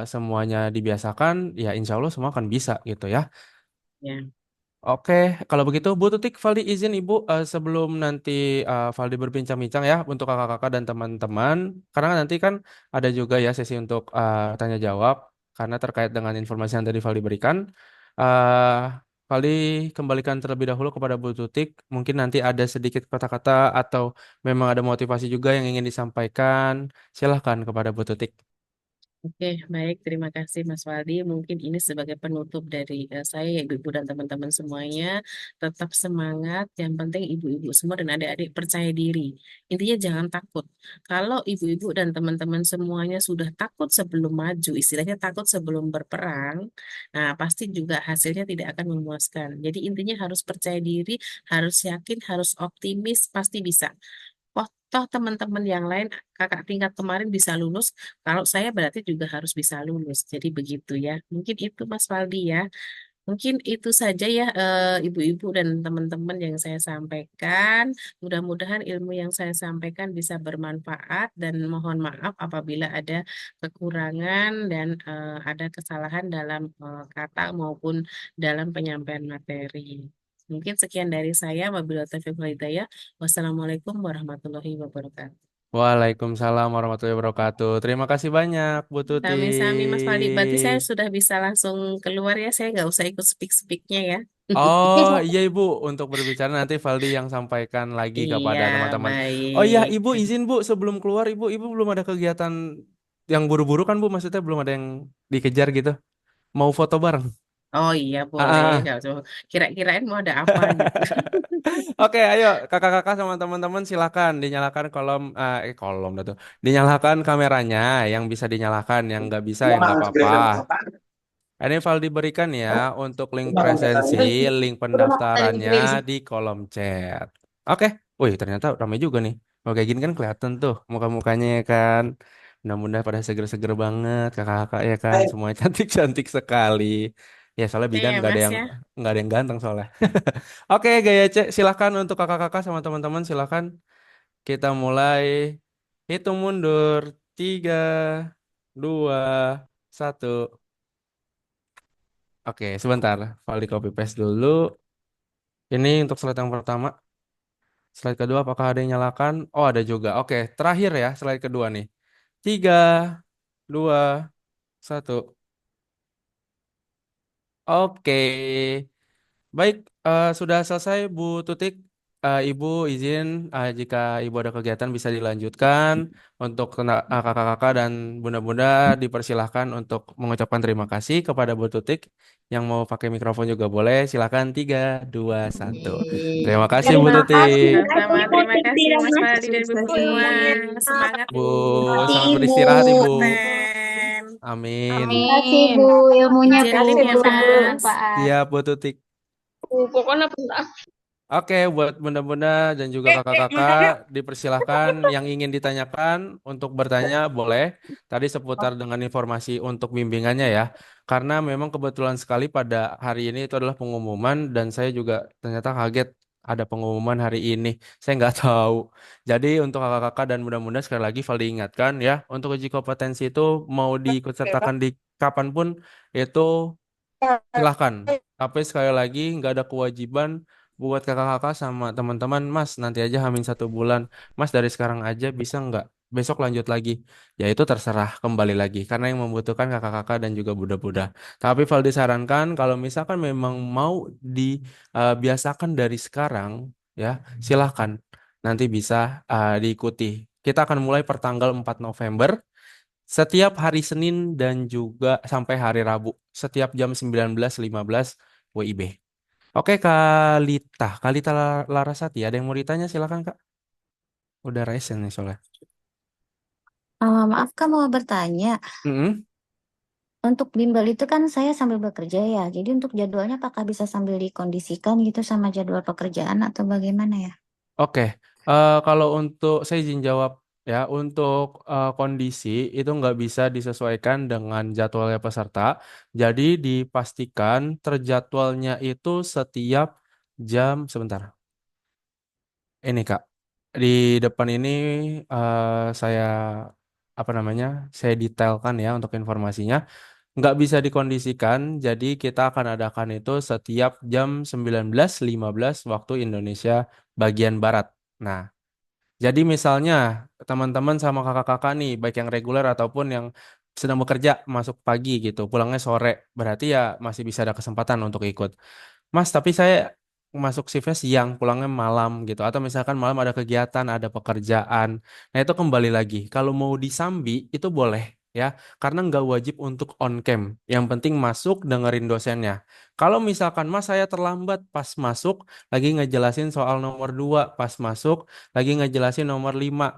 semuanya dibiasakan, ya insya Allah semua akan bisa gitu ya. Ya. Oke, kalau begitu Bu Tutik, Valdi izin Ibu sebelum nanti Valdi berbincang-bincang ya untuk kakak-kakak dan teman-teman, karena nanti kan ada juga ya sesi untuk tanya jawab karena terkait dengan informasi yang tadi Valdi berikan. Eh, Valdi kembalikan terlebih dahulu kepada Bu Tutik. Mungkin nanti ada sedikit kata-kata atau memang ada motivasi juga yang ingin disampaikan. Silahkan kepada Bu Tutik. Oke, baik. Terima kasih Mas Waldi. Mungkin ini sebagai penutup dari saya, ya ibu-ibu dan teman-teman semuanya. Tetap semangat. Yang penting ibu-ibu semua dan adik-adik percaya diri. Intinya jangan takut. Kalau ibu-ibu dan teman-teman semuanya sudah takut sebelum maju, istilahnya takut sebelum berperang, nah pasti juga hasilnya tidak akan memuaskan. Jadi intinya harus percaya diri, harus yakin, harus optimis, pasti bisa. Oh, toh teman-teman yang lain kakak tingkat kemarin bisa lulus, kalau saya berarti juga harus bisa lulus. Jadi begitu ya. Mungkin itu Mas Faldi ya. Mungkin itu saja ya ibu-ibu dan teman-teman yang saya sampaikan. Mudah-mudahan ilmu yang saya sampaikan bisa bermanfaat dan mohon maaf apabila ada kekurangan dan ada kesalahan dalam kata maupun dalam penyampaian materi. Mungkin sekian dari saya. Wabillahi taufiq wal hidayah. Wassalamualaikum warahmatullahi wabarakatuh. Waalaikumsalam warahmatullahi wabarakatuh. Terima kasih banyak, Bu Sami-sami Mas Faldi. Berarti saya Tutik. sudah bisa langsung keluar ya. Saya nggak usah ikut speak-speaknya ya. Oh iya Ibu, untuk berbicara nanti Valdi yang sampaikan lagi Iya, kepada teman-teman. Oh iya baik. Ibu izin Bu, sebelum keluar Ibu belum ada kegiatan yang buru-buru kan Bu? Maksudnya belum ada yang dikejar gitu? Mau foto bareng? Oh iya, Ah, boleh. ah, Nggak ah. usah. Kira-kirain mau ada apa gitu. Oke, ayo kakak-kakak sama teman-teman silakan dinyalakan kolom dah tuh. Dinyalakan kameranya, yang bisa dinyalakan, yang nggak bisa yang nggak apa-apa. Ini file diberikan ya untuk link presensi, link pendaftarannya di kolom chat. Oke, wih ternyata ramai juga nih. Kalau kayak gini kan kelihatan tuh muka-mukanya ya kan. Mudah-mudahan pada seger-seger banget kakak-kakak ya kan. Semuanya cantik-cantik sekali. Ya soalnya Oke bidan ya, Mas ya. nggak ada yang ganteng soalnya. Oke, Gaya C, silakan untuk kakak-kakak sama teman-teman silakan kita mulai hitung mundur. Tiga, dua, satu. Oke, sebentar. File di copy paste dulu. Ini untuk slide yang pertama. Slide kedua, apakah ada yang nyalakan? Oh, ada juga. Oke, terakhir ya, slide kedua nih. Tiga, dua, satu. Oke. Baik, sudah selesai Bu Tutik. Ibu izin jika Ibu ada kegiatan bisa dilanjutkan. Untuk kakak-kakak dan bunda-bunda dipersilahkan untuk mengucapkan terima kasih kepada Bu Tutik. Yang mau pakai mikrofon juga boleh. Silakan 3, 2, 1. Terima kasih Bu Terima kasih Tutik. Sama-sama. Ibu Terima kasih Tirta Mas Mas. Faldi dan Ibu semua. Semangat Bu, Kasih selamat Ibu. beristirahat Ibu. kompeten. Amin. Terima kasih Bu, ilmunya Dijalin ya, Mas. bermanfaat. Siap Bu Tutik. Pokoknya Oke, buat bunda-bunda dan juga kakak-kakak, dipersilahkan yang ingin ditanyakan untuk bertanya boleh. Tadi seputar dengan informasi untuk bimbingannya ya. Karena memang kebetulan sekali pada hari ini itu adalah pengumuman dan saya juga ternyata kaget ada pengumuman hari ini. Saya nggak tahu. Jadi untuk kakak-kakak dan bunda-bunda sekali lagi Valdi ingatkan ya, untuk uji kompetensi itu mau diikut sertakan di kapanpun itu silahkan. Tapi sekali lagi nggak ada kewajiban buat kakak-kakak sama teman-teman. Mas, nanti aja Hamin 1 bulan. Mas dari sekarang aja bisa nggak? Besok lanjut lagi. Ya itu terserah kembali lagi. Karena yang membutuhkan kakak-kakak dan juga budak-budak. Tapi Valdi sarankan kalau misalkan memang mau dibiasakan dari sekarang, ya silahkan. Nanti bisa diikuti. Kita akan mulai pertanggal 4 November. Setiap hari Senin dan juga sampai hari Rabu. Setiap jam 19.15 WIB. Oke, Kalita Larasati, ada yang mau ditanya? Silakan, Kak. Udah resen nih soalnya. Maaf Kak, mau bertanya. Mm-mm. Untuk bimbel itu kan saya sambil bekerja ya. Jadi untuk jadwalnya apakah bisa sambil dikondisikan gitu sama jadwal pekerjaan atau bagaimana ya? Oke, kalau untuk saya izin jawab ya, untuk kondisi itu nggak bisa disesuaikan dengan jadwalnya peserta. Jadi dipastikan terjadwalnya itu setiap jam sebentar. Ini Kak, di depan ini saya apa namanya? Saya detailkan ya untuk informasinya. Nggak bisa dikondisikan, jadi kita akan adakan itu setiap jam 19.15 waktu Indonesia bagian Barat. Nah, jadi misalnya teman-teman sama kakak-kakak nih, baik yang reguler ataupun yang sedang bekerja masuk pagi gitu, pulangnya sore, berarti ya masih bisa ada kesempatan untuk ikut. Mas, tapi saya masuk shiftnya siang, pulangnya malam gitu. Atau misalkan malam ada kegiatan, ada pekerjaan. Nah, itu kembali lagi. Kalau mau disambi, itu boleh ya. Karena nggak wajib untuk on cam. Yang penting masuk, dengerin dosennya. Kalau misalkan, Mas, saya terlambat pas masuk, lagi ngejelasin soal nomor 2, pas masuk, lagi ngejelasin nomor 5.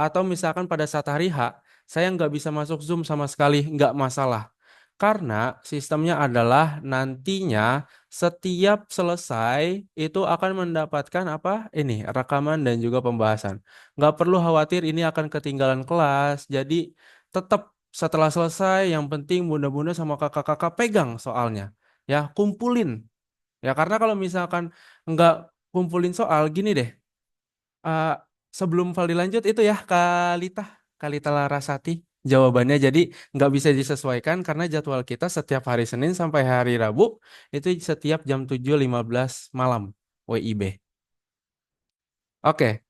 Atau misalkan pada saat hari H, saya nggak bisa masuk Zoom sama sekali, nggak masalah. Karena sistemnya adalah nantinya setiap selesai itu akan mendapatkan apa? Ini rekaman dan juga pembahasan. Nggak perlu khawatir ini akan ketinggalan kelas. Jadi tetap setelah selesai yang penting bunda-bunda sama kakak-kakak pegang soalnya. Ya, kumpulin. Ya, karena kalau misalkan nggak kumpulin soal, gini deh. eh, Sebelum Valdi lanjut itu ya Kalita Larasati jawabannya jadi nggak bisa disesuaikan karena jadwal kita setiap hari Senin sampai hari Rabu itu setiap jam 7.15 malam WIB. Oke,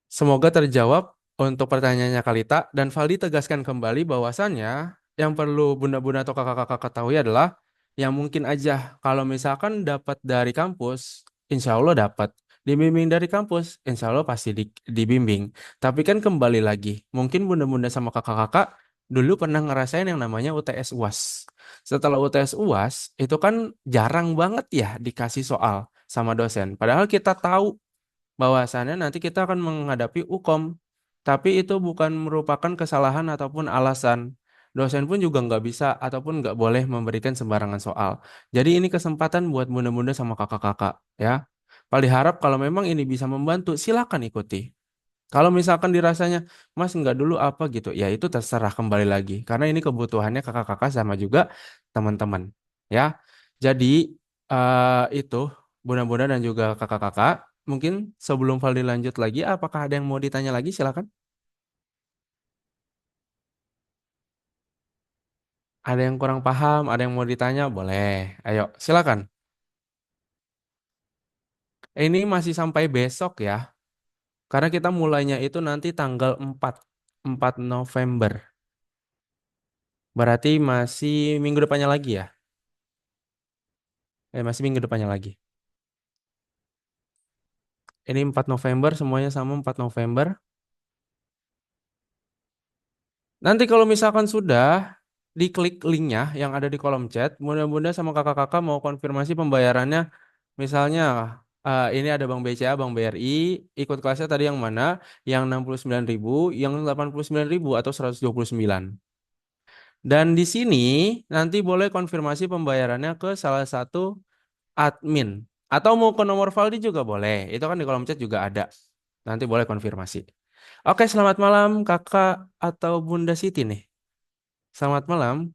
semoga terjawab untuk pertanyaannya Kalita dan Valdi tegaskan kembali bahwasannya yang perlu bunda-bunda atau kakak-kakak ketahui adalah yang mungkin aja kalau misalkan dapat dari kampus, insya Allah dapat. Dibimbing dari kampus, insya Allah pasti dibimbing. Tapi kan kembali lagi, mungkin bunda-bunda sama kakak-kakak dulu pernah ngerasain yang namanya UTS UAS. Setelah UTS UAS, itu kan jarang banget ya dikasih soal sama dosen. Padahal kita tahu bahwasannya nanti kita akan menghadapi UKOM. Tapi itu bukan merupakan kesalahan ataupun alasan. Dosen pun juga nggak bisa ataupun nggak boleh memberikan sembarangan soal. Jadi ini kesempatan buat bunda-bunda sama kakak-kakak ya. Paling harap kalau memang ini bisa membantu, silakan ikuti. Kalau misalkan dirasanya, Mas nggak dulu apa gitu, ya itu terserah kembali lagi. Karena ini kebutuhannya kakak-kakak sama juga teman-teman. Ya, jadi itu bunda-bunda dan juga kakak-kakak. Mungkin sebelum Valdi lanjut lagi, apakah ada yang mau ditanya lagi? Silakan. Ada yang kurang paham, ada yang mau ditanya, boleh. Ayo, silakan. Ini masih sampai besok ya. Karena kita mulainya itu nanti tanggal 4 November. Berarti masih minggu depannya lagi ya? Masih minggu depannya lagi. Ini 4 November, semuanya sama 4 November. Nanti kalau misalkan sudah, diklik linknya yang ada di kolom chat, mudah-mudahan sama kakak-kakak mau konfirmasi pembayarannya. Misalnya, ini ada Bank BCA, Bank BRI, ikut kelasnya tadi yang mana? Yang 69.000, yang 89.000 atau 129. Dan di sini nanti boleh konfirmasi pembayarannya ke salah satu admin. Atau mau ke nomor Valdi juga boleh. Itu kan di kolom chat juga ada. Nanti boleh konfirmasi. Oke, selamat malam kakak atau Bunda Siti nih. Selamat malam.